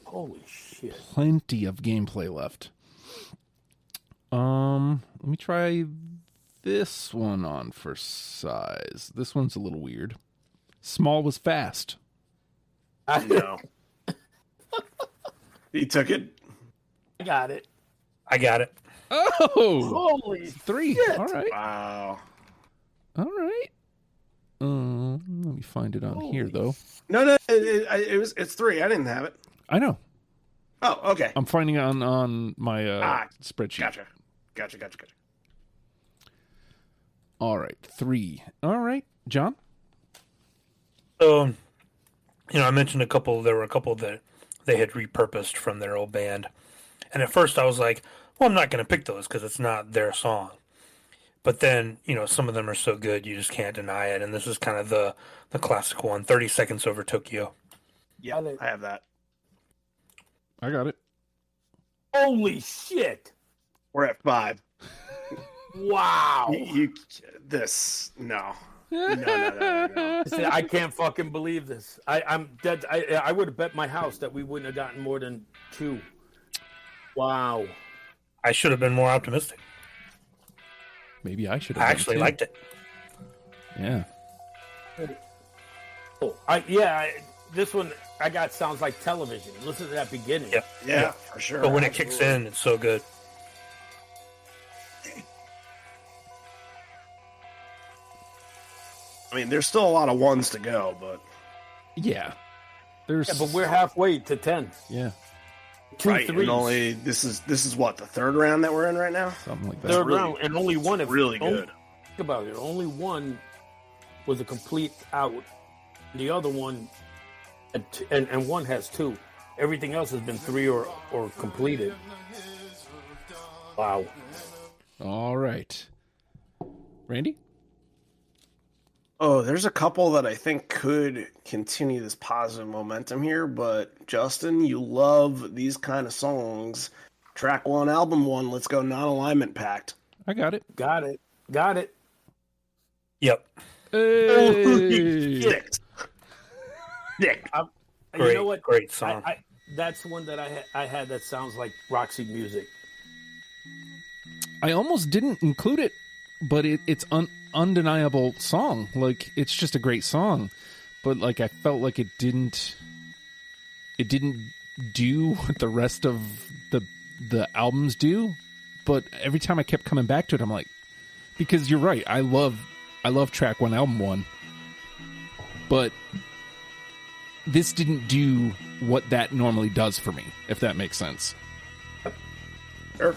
Speaker 4: Holy shit.
Speaker 1: Plenty of gameplay left. Let me try this one on for size. This one's a little weird. Small was fast.
Speaker 3: No. He took it.
Speaker 4: I got it.
Speaker 2: I got it.
Speaker 1: Oh!
Speaker 4: Holy
Speaker 1: 3.
Speaker 4: shit.
Speaker 1: All right.
Speaker 3: Wow.
Speaker 1: All right. Let me find it on here, though.
Speaker 3: No, it's 3. I didn't have it.
Speaker 1: I know.
Speaker 3: Oh, okay.
Speaker 1: I'm finding it on my spreadsheet.
Speaker 3: Gotcha.
Speaker 1: All right. 3. All right. John?
Speaker 2: So, I mentioned there were a couple that they had repurposed from their old band. And at first I was like, well, I'm not going to pick those because it's not their song. But then, some of them are so good, you just can't deny it. And this is kind of the classic one, 30 Seconds Over Tokyo.
Speaker 3: Yeah, I have that.
Speaker 1: I got it.
Speaker 4: Holy shit.
Speaker 3: We're at 5.
Speaker 4: Wow.
Speaker 3: No.
Speaker 4: See, I can't fucking believe this. I'm dead. I would have bet my house that we wouldn't have gotten more than 2. Wow.
Speaker 2: I should have been more optimistic.
Speaker 1: Maybe I should
Speaker 2: I
Speaker 1: have.
Speaker 2: actually liked it.
Speaker 1: Yeah.
Speaker 4: Oh, this one I got sounds like television. Listen to that beginning.
Speaker 3: Yeah, for sure.
Speaker 2: But when it kicks in, it's so good.
Speaker 3: I mean, there's still a lot of ones to go, but
Speaker 1: Yeah.
Speaker 4: Yeah, but we're halfway to 10.
Speaker 1: Yeah,
Speaker 4: 2
Speaker 3: right,
Speaker 4: threes.
Speaker 3: and only this is what, the third round that we're in right now?
Speaker 1: something like that.
Speaker 4: Third
Speaker 3: really-
Speaker 4: round, and only one.
Speaker 3: Really good.
Speaker 4: Think about it. Only one was a complete out. The other one, and one has 2. Everything else has been 3 or completed. Wow.
Speaker 1: All right. Randy?
Speaker 3: Oh, there's a couple that I think could continue this positive momentum here, but Justin, you love these kind of songs. Track 1, album 1, let's go non-alignment pact.
Speaker 1: I got it.
Speaker 4: Got it.
Speaker 2: Yep.
Speaker 1: Hey.
Speaker 3: Six.
Speaker 2: Great,
Speaker 4: You know what?
Speaker 2: great song.
Speaker 4: That's one that I had that sounds like Roxy music.
Speaker 1: I almost didn't include it, but it's undeniable song. Like, it's just a great song, but like I felt like it didn't do what the rest of the albums do. But every time I kept coming back to it, I'm like, because you're right, I love track 1, album 1, but this didn't do what that normally does for me, if that makes sense.
Speaker 3: Sure.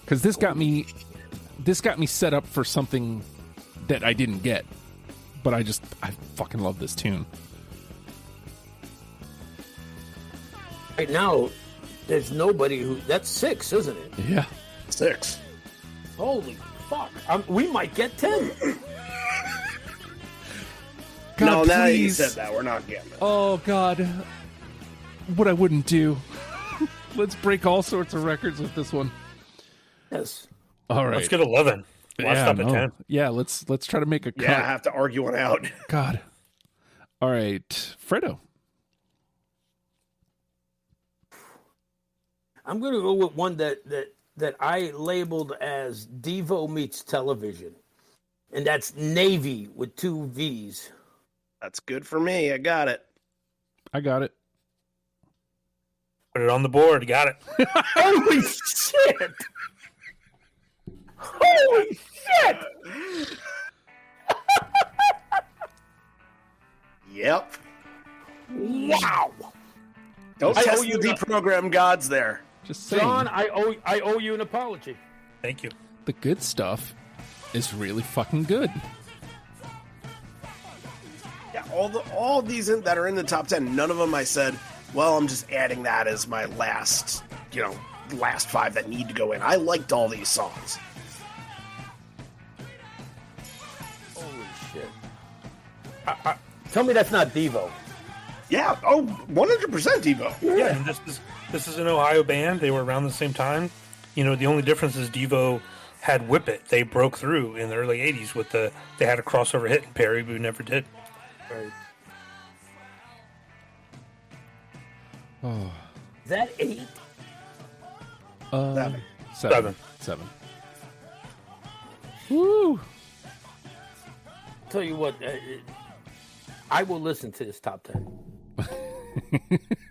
Speaker 1: Because this got me set up for something that I didn't get, but I fucking love this tune.
Speaker 4: Right now, there's nobody who. That's 6, isn't it?
Speaker 1: Yeah.
Speaker 3: 6.
Speaker 4: Holy fuck! We might get 10.
Speaker 1: God,
Speaker 3: No, now that you
Speaker 1: please.
Speaker 3: said that, we're not getting it.
Speaker 1: Oh God, what I wouldn't do. Let's break all sorts of records with this one.
Speaker 4: Yes.
Speaker 1: All right.
Speaker 2: Let's get 11. Why stop at 10?
Speaker 1: Yeah, let's try to make a cut.
Speaker 3: Yeah, I have to argue one out.
Speaker 1: God. All right, Fredo.
Speaker 4: I'm going to go with one that I labeled as Devo meets television, and that's Navy with 2 V's.
Speaker 3: That's good for me. I got it.
Speaker 1: I got it.
Speaker 2: Put it on the board. Got it.
Speaker 4: Holy shit! Holy shit!
Speaker 3: Yep.
Speaker 4: Wow!
Speaker 3: Don't
Speaker 4: I
Speaker 3: test
Speaker 4: owe you
Speaker 3: the deprogrammed gods there.
Speaker 1: Just saying.
Speaker 4: John, I owe you an apology.
Speaker 2: Thank you.
Speaker 1: The good stuff is really fucking good.
Speaker 3: Yeah, all these that are in the top 10, none of them I said, well, I'm just adding that as my last 5 that need to go in. I liked all these songs.
Speaker 4: Holy shit! Tell me that's not Devo.
Speaker 3: Yeah, 100% Devo.
Speaker 2: Yeah, and this is an Ohio band. They were around the same time. You know, the only difference is Devo had Whip It. They broke through in the early 80s with they had a crossover hit, and Pere Ubu never did.
Speaker 4: Right.
Speaker 1: Oh.
Speaker 4: Is that 8?
Speaker 2: Seven.
Speaker 1: Woo!
Speaker 4: Tell you what, I will listen to this top 10.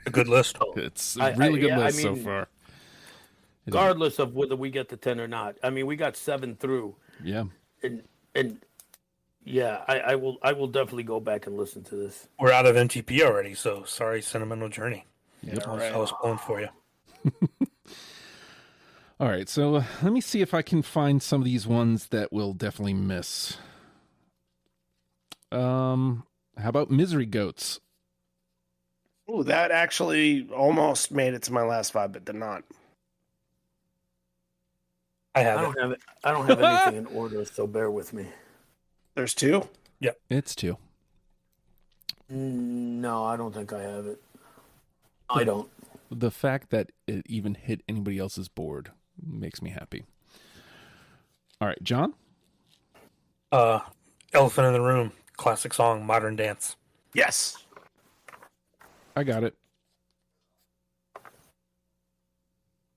Speaker 2: A good list.
Speaker 1: It's a really good list so far.
Speaker 4: Regardless of whether we get to 10 or not. I mean, we got 7 through.
Speaker 1: Yeah.
Speaker 4: And yeah, I will definitely go back and listen to this.
Speaker 2: We're out of MTP already, so sorry, Sentimental Journey.
Speaker 1: Yep.
Speaker 2: I was pulling for you.
Speaker 1: All right, so let me see if I can find some of these ones that we'll definitely miss. How about Misery Goats?
Speaker 3: Ooh, that actually almost made it to my last 5, but did not.
Speaker 2: I
Speaker 4: don't have anything in order, so bear with me.
Speaker 3: There's 2?
Speaker 2: Yep.
Speaker 1: It's 2.
Speaker 4: No, I don't think I have it. I don't.
Speaker 1: The fact that it even hit anybody else's board makes me happy. All right, John.
Speaker 2: Elephant in the Room, classic song, modern dance.
Speaker 3: Yes.
Speaker 1: I got it.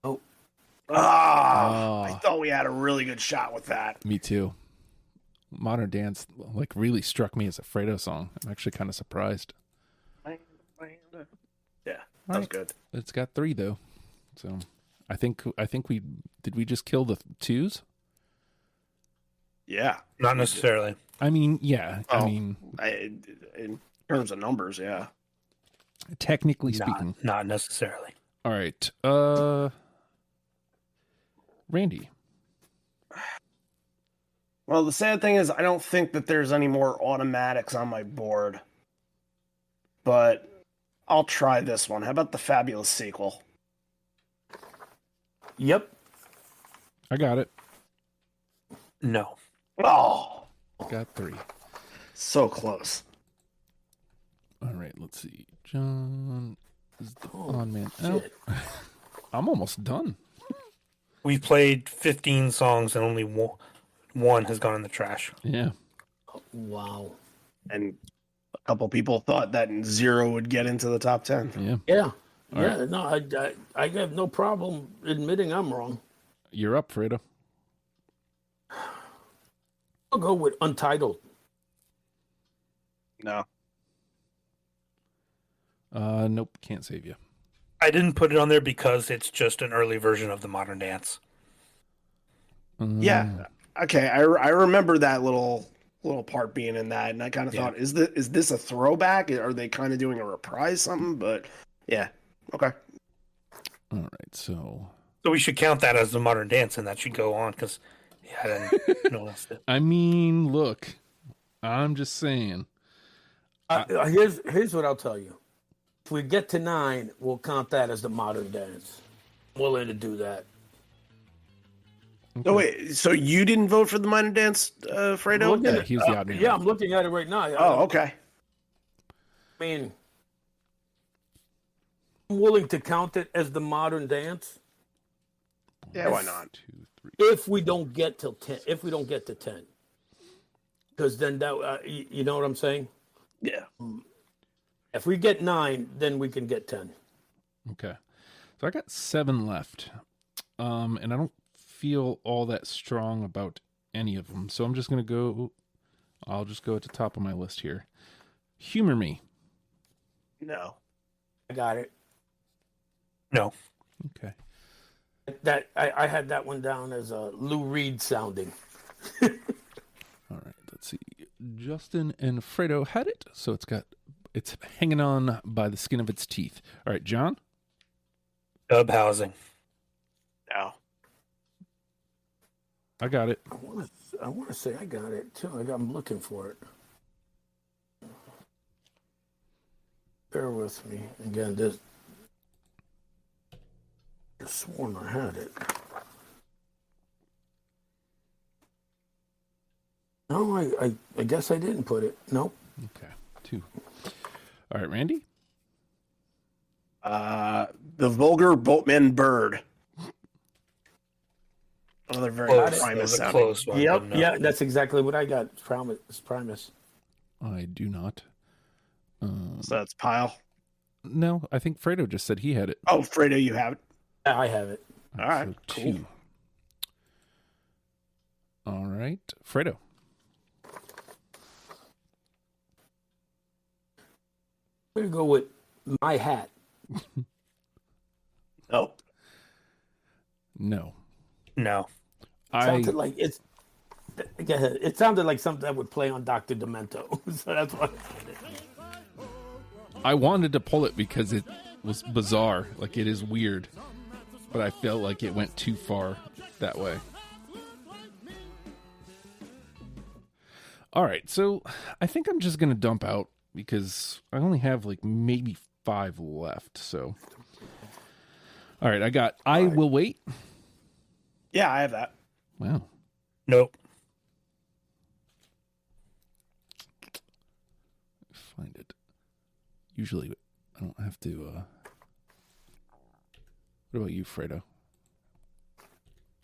Speaker 4: Oh,
Speaker 3: I thought we had a really good shot with that.
Speaker 1: Me too. Modern dance like really struck me as a Fredo song. I'm actually kind of surprised.
Speaker 3: Yeah, that was good.
Speaker 1: It's got 3 though, so I think we just kill the 2s.
Speaker 3: Yeah.
Speaker 2: Not necessarily.
Speaker 1: I mean, yeah.
Speaker 3: Oh,
Speaker 1: I mean,
Speaker 3: in terms of numbers, yeah.
Speaker 1: technically speaking.
Speaker 2: Not necessarily.
Speaker 1: All right. Randy.
Speaker 3: Well, the sad thing is I don't think that there's any more automatics on my board. But I'll try this one. How about the Fabulous Sequel?
Speaker 4: yep.
Speaker 1: I got it.
Speaker 2: No.
Speaker 3: Oh,
Speaker 1: Got 3.
Speaker 3: so close.
Speaker 1: All right, let's see. John is the on man out.
Speaker 4: Shit.
Speaker 1: I'm almost done.
Speaker 2: We've played 15 songs and only one has gone in the trash.
Speaker 1: Yeah.
Speaker 4: Wow.
Speaker 3: And a couple people thought that 0 would get into the top 10.
Speaker 1: Yeah.
Speaker 4: Yeah.
Speaker 1: All
Speaker 4: Yeah. No, I have no problem admitting I'm wrong.
Speaker 1: You're up, Fredo.
Speaker 4: I'll go with Untitled.
Speaker 3: No.
Speaker 1: Nope, can't save you.
Speaker 2: I didn't put it on there because it's just an early version of the modern dance.
Speaker 3: Yeah. Okay. I remember that little part being in that, and I kind of thought, is this a throwback? Are they kind of doing a reprise something? But yeah. Okay.
Speaker 1: All right, so
Speaker 2: we should count that as the modern dance, and that should go on because I didn't notice it.
Speaker 1: I mean, look, I'm just saying.
Speaker 4: Here's what I'll tell you. If we get to 9, we'll count that as the modern dance. I'm willing to do that.
Speaker 3: Oh wait, so you didn't vote for the minor dance, Fredo?
Speaker 1: Yeah, he was the odd man.
Speaker 4: Yeah, I'm looking at it right now.
Speaker 3: Oh, okay.
Speaker 4: I mean, I'm willing to count it as the modern dance
Speaker 3: Yeah, why not?
Speaker 1: 2, 3.
Speaker 4: if we don't get till 10. If we don't get to 10, because then that you know what I'm saying.
Speaker 3: Yeah.
Speaker 4: If we get 9, then we can get 10.
Speaker 1: Okay. So I got 7 left. And I don't feel all that strong about any of them. So I'm just going to go, I'll just go at the top of my list here. Humor Me.
Speaker 3: No.
Speaker 4: I got it.
Speaker 2: No.
Speaker 1: Okay.
Speaker 4: That I had that one down as a Lou Reed sounding.
Speaker 1: All right. Let's see. Justin and Fredo had it. So it's hanging on by the skin of its teeth. All right, John?
Speaker 2: Dub housing.
Speaker 3: No.
Speaker 1: I got it.
Speaker 4: I want to say I got it too. I'm looking for it. Bear with me again. This I sworn I had it. No, I guess I didn't put it. Nope.
Speaker 1: Okay. 2. All right, Randy?
Speaker 3: The Vulgar Boatman Bird. Another very
Speaker 2: Close.
Speaker 3: Primus
Speaker 2: That was a
Speaker 3: sounding.
Speaker 2: close one.
Speaker 4: Yep.
Speaker 2: but no.
Speaker 4: Yeah, that's exactly what I got. Primus.
Speaker 1: I do not.
Speaker 3: So that's Pile.
Speaker 1: No, I think Fredo just said he had it.
Speaker 3: Oh, Fredo, you have it.
Speaker 4: Yeah, I have it.
Speaker 3: All right,
Speaker 1: So
Speaker 3: cool.
Speaker 1: 2. All right, Fredo.
Speaker 4: I'm gonna go with My Hat.
Speaker 3: Oh,
Speaker 1: No.
Speaker 2: No.
Speaker 4: Sounded like it's. It sounded like something that would play on Dr. Demento. So that's why.
Speaker 1: I wanted to pull it because it was bizarre. Like, it is weird. But I felt like it went too far that way. All right, so I think I'm just going to dump out because I only have like maybe 5 left. So, all right, I got I Will Wait.
Speaker 3: yeah, I have that.
Speaker 1: Wow.
Speaker 2: Nope.
Speaker 1: Find it. Usually I don't have to. What about you, Fredo?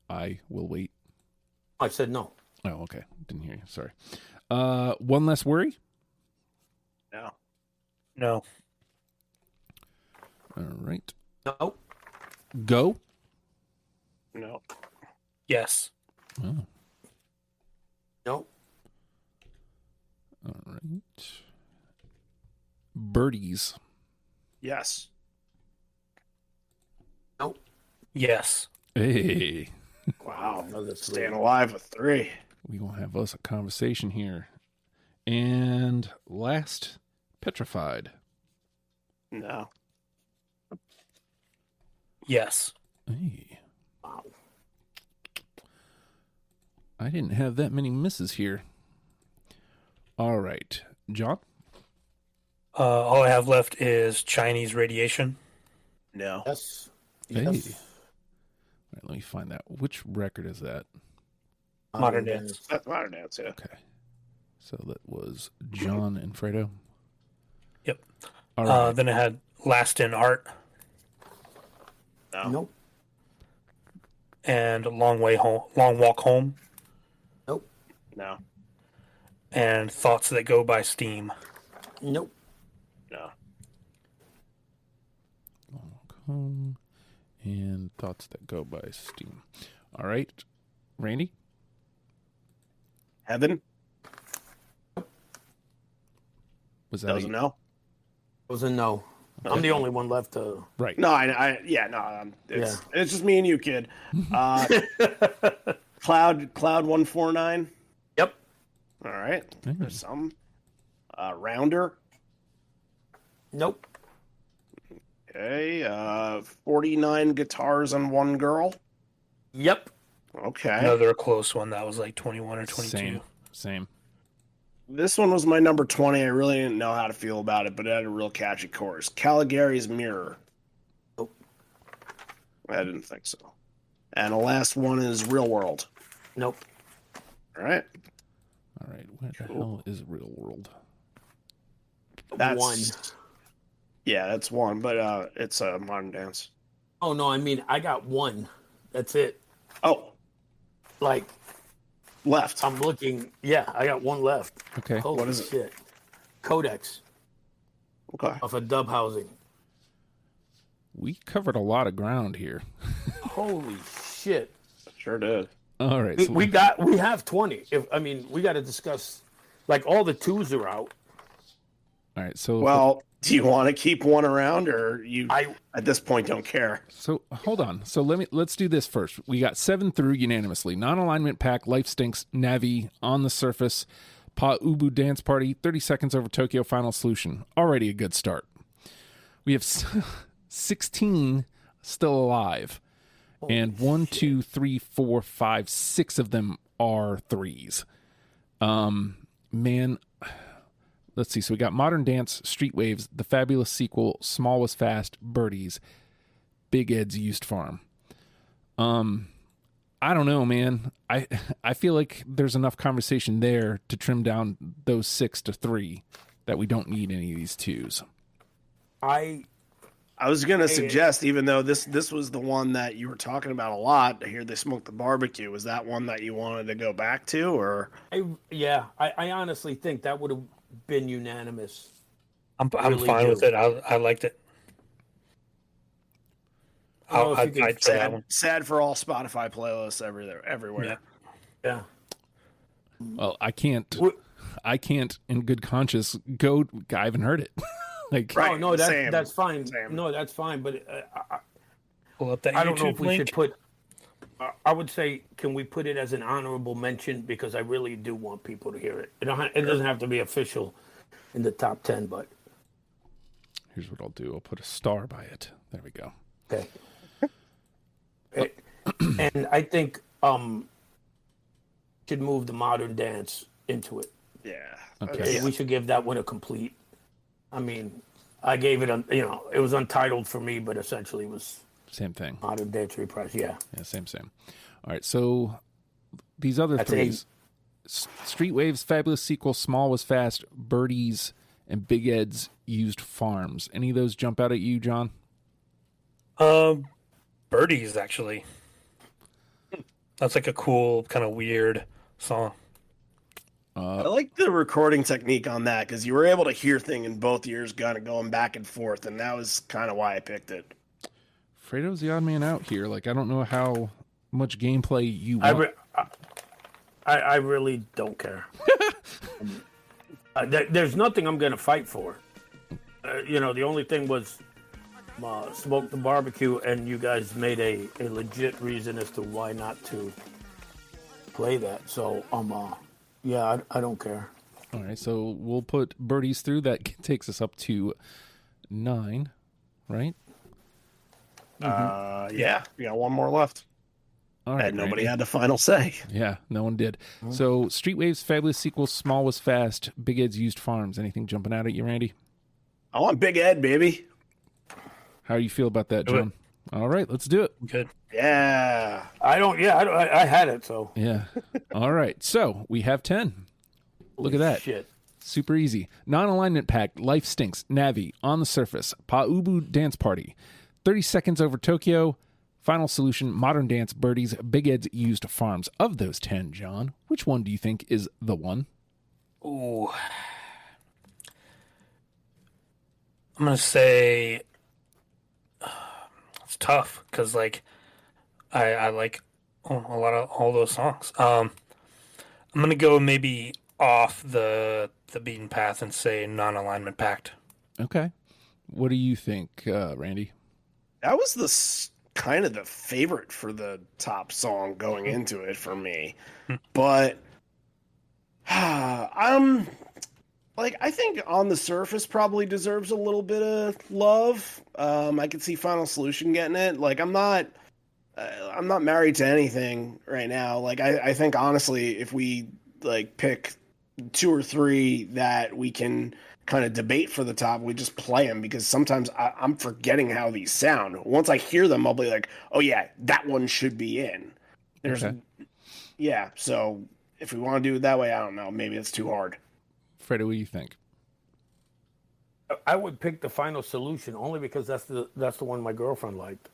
Speaker 1: I Will Wait.
Speaker 4: I said no.
Speaker 1: Oh, okay. Didn't hear you. Sorry. One Less Worry?
Speaker 3: No.
Speaker 2: No.
Speaker 1: All right.
Speaker 4: No.
Speaker 1: Go?
Speaker 3: No.
Speaker 2: Yes.
Speaker 1: Oh,
Speaker 4: No.
Speaker 1: all right. Birdies?
Speaker 3: Yes.
Speaker 4: No.
Speaker 2: Yes.
Speaker 1: Hey.
Speaker 3: Wow.
Speaker 4: Another three.
Speaker 3: Staying alive with 3.
Speaker 1: We gonna have us a conversation here. And last, Petrified.
Speaker 3: No.
Speaker 2: Yes.
Speaker 1: Hey.
Speaker 4: Wow.
Speaker 1: I didn't have that many misses here. All right. John?
Speaker 2: All I have left is Chinese radiation.
Speaker 3: No.
Speaker 4: Yes.
Speaker 1: Hey.
Speaker 4: Yes.
Speaker 1: All right, let me find that. Which record is that?
Speaker 2: Modern Dance.
Speaker 3: That's modern dance, yeah.
Speaker 1: Okay. So that was John and Fredo.
Speaker 2: Yep.
Speaker 1: All right.
Speaker 2: Then I had Last in Art
Speaker 3: No.
Speaker 4: Nope.
Speaker 2: and Long Walk Home
Speaker 4: Nope.
Speaker 3: No.
Speaker 2: and Thoughts That Go by Steam.
Speaker 4: Nope.
Speaker 3: No.
Speaker 1: Walk Home and Thoughts That Go by Steam. All right. Randy?
Speaker 3: Heaven?
Speaker 1: Was
Speaker 3: That was a no?
Speaker 4: It was a no. I'm the only one left to.
Speaker 1: Right.
Speaker 3: No, it's just me and you, kid. Cloud 149.
Speaker 4: Yep.
Speaker 3: All right.
Speaker 1: Mm.
Speaker 3: There's some. Rounder.
Speaker 4: Nope.
Speaker 3: Okay. 49 guitars on one girl.
Speaker 4: Yep.
Speaker 3: Okay.
Speaker 2: Another close one that was like 21 or 22.
Speaker 1: Same.
Speaker 3: This one was my number 20. I really didn't know how to feel about it, but it had a real catchy chorus. Caligari's Mirror.
Speaker 4: Nope.
Speaker 3: I didn't think so. And the last one is Real World.
Speaker 4: Nope.
Speaker 3: All right.
Speaker 1: All right. Where the hell is Real World?
Speaker 3: That's
Speaker 4: one.
Speaker 3: Yeah, that's one, but it's a modern dance.
Speaker 4: Oh no, I mean I got one. That's it.
Speaker 3: Oh,
Speaker 4: Like
Speaker 3: left.
Speaker 4: I'm looking. Yeah, I got one left.
Speaker 1: Okay.
Speaker 4: Holy
Speaker 3: What is it?
Speaker 4: shit. Codex
Speaker 3: Okay.
Speaker 4: off of Dub Housing.
Speaker 1: We covered a lot of ground here.
Speaker 4: Holy shit.
Speaker 3: Sure did.
Speaker 1: All right.
Speaker 4: We have 20. We got to discuss. Like all the twos are out.
Speaker 1: all right. So
Speaker 3: Well, do you want to keep one around, or you
Speaker 4: I
Speaker 3: at this point don't care?
Speaker 1: So hold on. So let's do this first. We got 7 through unanimously. Non-alignment pack, Life Stinks, Navi, On the Surface, Pere Ubu Dance Party, 30 Seconds Over Tokyo, Final Solution. Already a good start. We have 16 still alive. And 1, 2, 3, 4, 5, 6 of them are threes. Man, let's see. So we got Modern Dance, Street Waves, The Fabulous Sequel, Small Was Fast, Birdies, Big Ed's Used Farm. I don't know, man. I feel like there's enough conversation there to trim down those 6 to 3 that we don't need any of these twos.
Speaker 3: I was gonna suggest, even though this was the one that you were talking about a lot. I hear they smoked the barbecue. Was that one that you wanted to go back to, or?
Speaker 4: I honestly think that would have been unanimous.
Speaker 2: I'm
Speaker 4: Really
Speaker 2: fine
Speaker 4: do.
Speaker 2: with it. I liked it.
Speaker 4: I don't know if you could-
Speaker 2: I'd say that one.
Speaker 3: Sad for all Spotify playlists everywhere.
Speaker 2: Yeah.
Speaker 4: Yeah.
Speaker 1: Well, I can't, in good conscience, go. I haven't heard it. Like,
Speaker 3: Right.
Speaker 4: Oh no,
Speaker 3: Same.
Speaker 4: that's fine.
Speaker 3: Same.
Speaker 4: No, that's fine. But
Speaker 2: Pull up that
Speaker 4: I don't know
Speaker 2: YouTube
Speaker 4: if we
Speaker 2: link.
Speaker 4: should put. I would say, can we put it as an honorable mention, because I really do want people to hear it. It doesn't have to be official in the top 10, but
Speaker 1: here's what I'll do. I'll put a star by it. There we go.
Speaker 4: okay. And I think should move the Modern Dance into it.
Speaker 3: Yeah.
Speaker 1: Okay.
Speaker 4: We should give that one a complete. I mean, I gave it it was untitled for me, but essentially it was
Speaker 1: Same thing.
Speaker 4: Modern Dance Reprise. Yeah.
Speaker 1: Yeah, same. All right, so these other
Speaker 4: That's
Speaker 1: threes: Street Waves, Fabulous Sequel, Small Was Fast, Birdies, and Big Ed's Used Farms. Any of those jump out at you, John?
Speaker 2: Birdies, actually. That's like a cool, kind of weird song.
Speaker 3: I like the recording technique on that because you were able to hear thing in both ears kind of going back and forth, and that was kind of why I picked it.
Speaker 1: Fredo's the odd man out here. Like, I don't know how much gameplay you want.
Speaker 4: I really don't care. There's nothing I'm going to fight for. The only thing was smoke the barbecue, and you guys made a legit reason as to why not to play that. So, yeah, I don't care.
Speaker 1: All right, so we'll put birdies through. That takes us up to 9, right?
Speaker 3: Yeah, we got one more left.
Speaker 1: All right,
Speaker 3: and nobody
Speaker 1: Randy.
Speaker 3: had the final say.
Speaker 1: Yeah, no one did. So, Streetwave's fabulous sequel, Small Was Fast, Big Ed's Used Farms. Anything jumping out at you, Randy?
Speaker 3: I want Big Ed, baby.
Speaker 1: How do you feel about that, John? All right, let's do it.
Speaker 2: Good.
Speaker 3: Yeah.
Speaker 4: I had it, so.
Speaker 1: Yeah. All right, so we have 10. Look at that.
Speaker 4: Shit.
Speaker 1: Super easy. Non-alignment pack, Life Stinks, Navi, On the Surface, Pere Ubu Dance Party, 30 Seconds Over Tokyo, Final Solution, Modern Dance, Birdies, Big Ed's Used Farms. Of those 10, John, which one do you think is the one?
Speaker 2: Ooh. I'm going to say it's tough because, like, I like a lot of all those songs. I'm going to go maybe off the beaten path and say Non-Alignment Pact.
Speaker 1: Okay. What do you think, Randy?
Speaker 3: That was kind of the favorite for the top song going into it for me. But I think On the Surface probably deserves a little bit of love. I could see Final Solution getting it. Like, I'm not married to anything right now. Like, I think honestly, if we like pick 2 or 3 that we can kind of debate for the top, we just play them because sometimes I'm forgetting how these sound. Once I hear them, I'll be like, oh yeah, that one should be in. Yeah. So if we want to do it that way, I don't know. Maybe it's too hard.
Speaker 1: Fredo, what do you think?
Speaker 4: I would pick the Final Solution only because that's the one my girlfriend liked.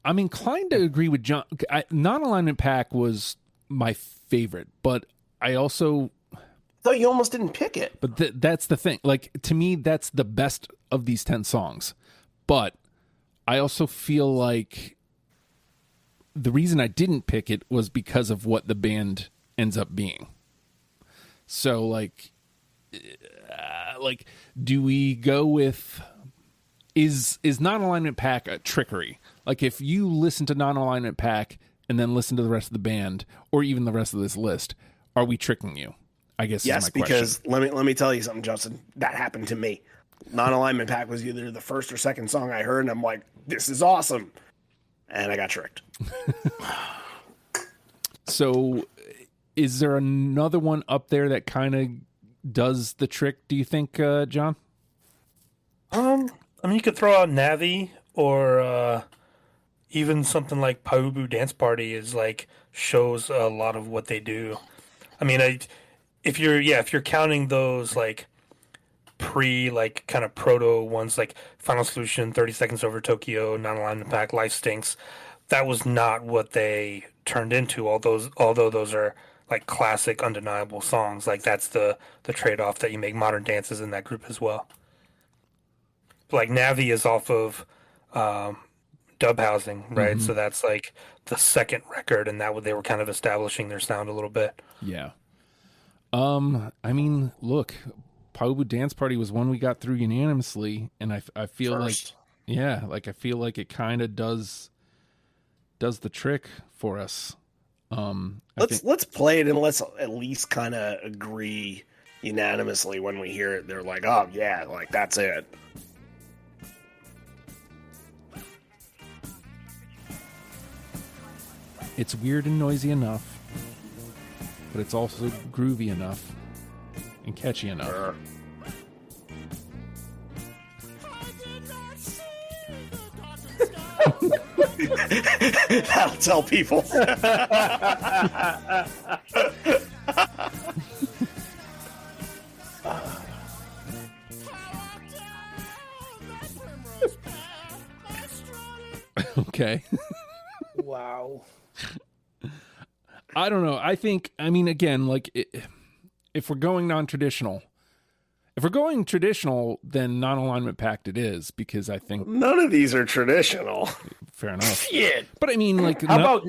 Speaker 1: I'm inclined to agree with John. Non-alignment pack was my favorite, but I also
Speaker 3: thought you almost didn't pick it.
Speaker 1: But that's the thing. Like, to me, that's the best of these 10 songs. But I also feel like the reason I didn't pick it was because of what the band ends up being. So, like, do we go with is Non-Alignment Pack a trickery? Like, if you listen to Non-Alignment Pack and then listen to the rest of the band, or even the rest of this list, are we tricking you? I guess
Speaker 3: yes,
Speaker 1: is my
Speaker 3: because
Speaker 1: question.
Speaker 3: let me tell you something, Justin. That happened to me. Non-Alignment Pack was either the first or second song I heard, and I'm like, this is awesome. And I got tricked.
Speaker 1: So, is there another one up there that kind of does the trick, do you think, John?
Speaker 2: I mean, you could throw out Navi or even something like Pere Ubu Dance Party is like shows a lot of what they do. I mean, if you're counting those like like kind of proto ones like Final Solution, 30 Seconds Over Tokyo, Non-Alignment Pack, Life Stinks, that was not what they turned into. Although those are like classic, undeniable songs. Like, that's the trade-off that you make. Modern Dance is in that group as well. Like, Navi is off of Dub Housing, right?
Speaker 1: Mm-hmm.
Speaker 2: So that's like the second record, and they were kind of establishing their sound a little bit.
Speaker 1: Yeah. I mean, look, Pere Ubu Dance Party was one we got through unanimously, and I feel
Speaker 3: First.
Speaker 1: I feel like it kind of does the trick for us.
Speaker 3: Let's play it and let's at least kind of agree unanimously when we hear it. They're like, oh yeah, like that's it.
Speaker 1: It's weird and noisy enough, but it's also groovy enough and catchy enough.
Speaker 3: That'll tell people.
Speaker 1: Okay. I don't know. I mean, again, like if we're going non-traditional, then non-alignment pact it is, because I think
Speaker 3: None of these are traditional.
Speaker 1: fair enough.
Speaker 4: Shit.
Speaker 1: But I mean, like,
Speaker 4: How about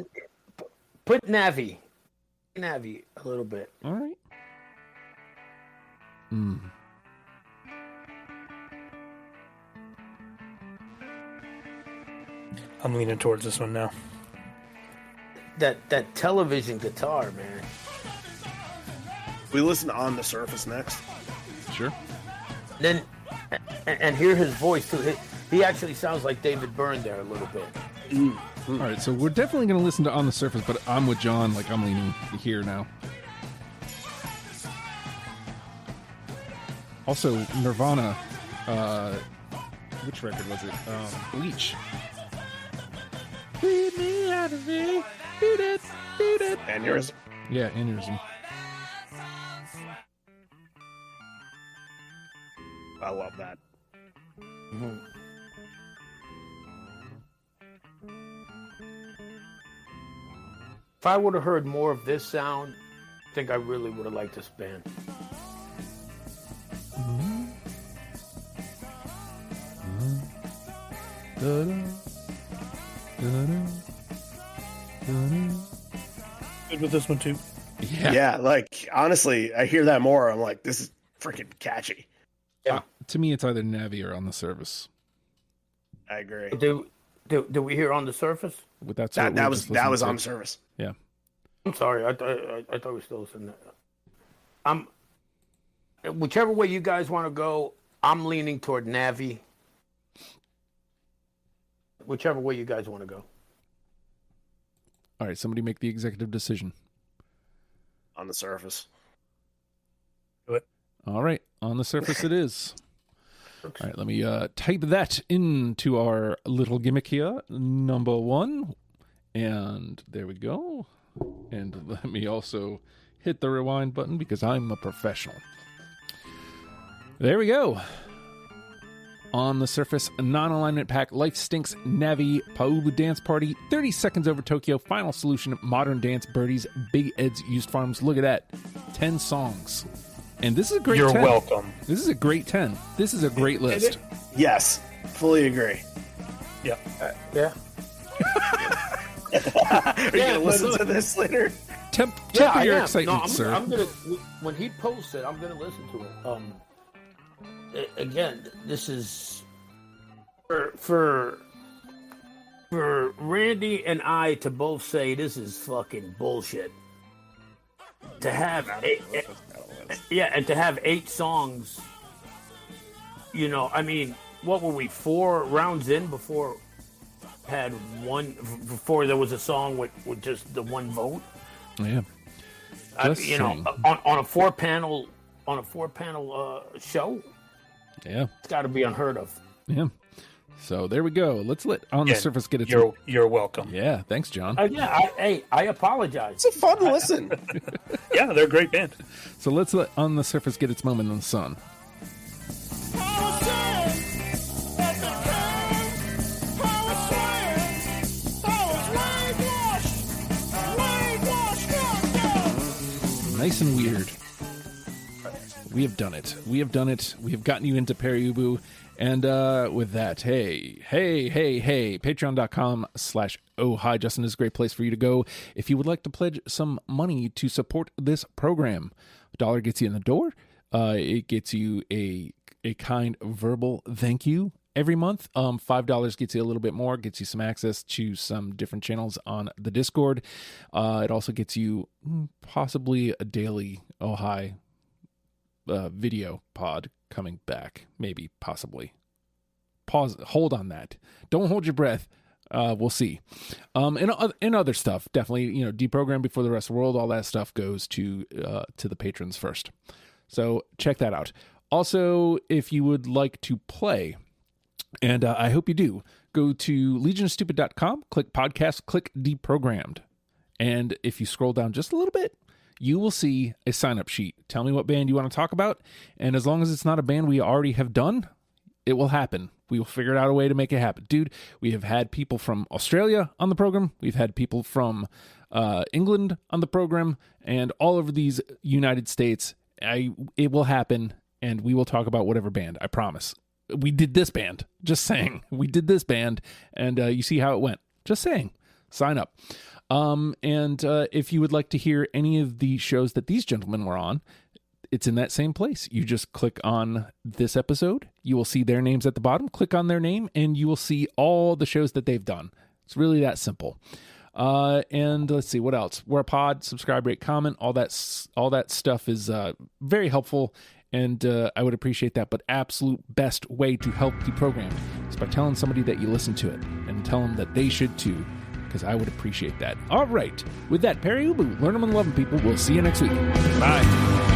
Speaker 4: put Navi a little bit.
Speaker 1: all right.
Speaker 2: I'm leaning towards this one now.
Speaker 4: That television guitar, man.
Speaker 3: We listen to On the Surface next.
Speaker 1: Sure.
Speaker 4: Then and hear his voice too. He actually sounds like David Byrne there a little bit.
Speaker 1: All right, so we're definitely going to listen to On the Surface, but I'm with John. Like, I'm leaning here now. Also, Nirvana, which record was it? Bleach. Lead me out of me. Beat it.
Speaker 3: Aneurysm.
Speaker 1: Yeah, aneurysm.
Speaker 3: I love that.
Speaker 4: If I would have heard more of this sound, I think I really would have liked this band.
Speaker 2: Good with this one too.
Speaker 3: Yeah, like, honestly, I hear that more. I'm like, this is freaking catchy.
Speaker 1: To me, it's either Navi or On the Surface.
Speaker 3: I agree.
Speaker 4: Did we hear On the Surface?
Speaker 1: With that,
Speaker 3: That was On the Surface.
Speaker 1: Yeah.
Speaker 4: I'm sorry. I thought we were still listening. Whichever way you guys want to go, I'm leaning toward Navi. Whichever way you guys want to go.
Speaker 1: All right, somebody make the executive decision.
Speaker 3: On the Surface.
Speaker 2: Do it.
Speaker 1: All right, On the Surface it is. All right, let me type that into our little gimmick here. Number 1. And there we go. And let me also hit the rewind button because I'm a professional. There we go. On the Surface, non-alignment pack, Life Stinks, Navi, Pere Ubu Dance Party, 30 Seconds Over Tokyo, Final Solution, Modern Dance, Birdies, Big Ed's Used Farms. Look at that. 10 songs. And this is a great 10.
Speaker 2: You're welcome.
Speaker 1: This is a great 10. This is a great list.
Speaker 3: Yes, fully agree.
Speaker 2: Yeah.
Speaker 4: Yeah.
Speaker 3: Are you going to listen to this later?
Speaker 1: Temper your excitement, sir.
Speaker 4: I'm gonna, when he posts it, I'm going to listen to it. Again, this is for Randy and I to both say this is fucking bullshit. To have and to have 8 songs, you know, I mean, what were we, 4 rounds in before there was a song with just the one vote?
Speaker 1: Yeah.
Speaker 4: You know, on a 4-panel show.
Speaker 1: Yeah.
Speaker 4: It's got to be unheard of.
Speaker 1: Yeah. So there we go. Let's let On the Surface get its...
Speaker 2: You're welcome.
Speaker 1: Yeah, thanks, John.
Speaker 4: I apologize.
Speaker 3: It's a fun listen.
Speaker 2: Yeah, they're a great band.
Speaker 1: So let's let On the Surface get its moment in the sun. Nice and weird. We have done it. We have done it. We have gotten you into Pere Ubu. And with that, hey, patreon.com/oh hi Justin is a great place for you to go if you would like to pledge some money to support this program. $1 gets you in the door. It gets you a kind verbal thank you every month. $5 gets you a little bit more, gets you some access to some different channels on the Discord. It also gets you possibly a daily oh hi video pod coming back, maybe, possibly. Hold on that. Don't hold your breath. We'll see. And other stuff, definitely, you know, deprogram before the rest of the world. All that stuff goes to the patrons first. So check that out. Also, if you would like to play, and I hope you do, go to legionofstupid.com, click podcast, click deprogrammed. And if you scroll down just a little bit, you will see a sign-up sheet. Tell me what band you want to talk about, and as long as it's not a band we already have done, It will happen. We will figure out a way to make it happen. Dude, we have had people from Australia on the program. We've had people from England on the program, and all over these United States. It will happen, and we will talk about whatever band, I promise. We did this band. Just saying. We did this band, and you see how it went. Just saying. Sign up. And if you would like to hear any of the shows that these gentlemen were on, it's in that same place. You just click on this episode. You will see their names at the bottom. Click on their name, and you will see all the shows that they've done. It's really that simple. And let's see, what else? We're a pod, subscribe, rate, comment. All that stuff is very helpful, and I would appreciate that. But absolute best way to help the program is by telling somebody that you listen to it, and tell them that they should too, because I would appreciate that. All right. With that, Pere Ubu, learn them and love them, people. We'll see you next week. Bye.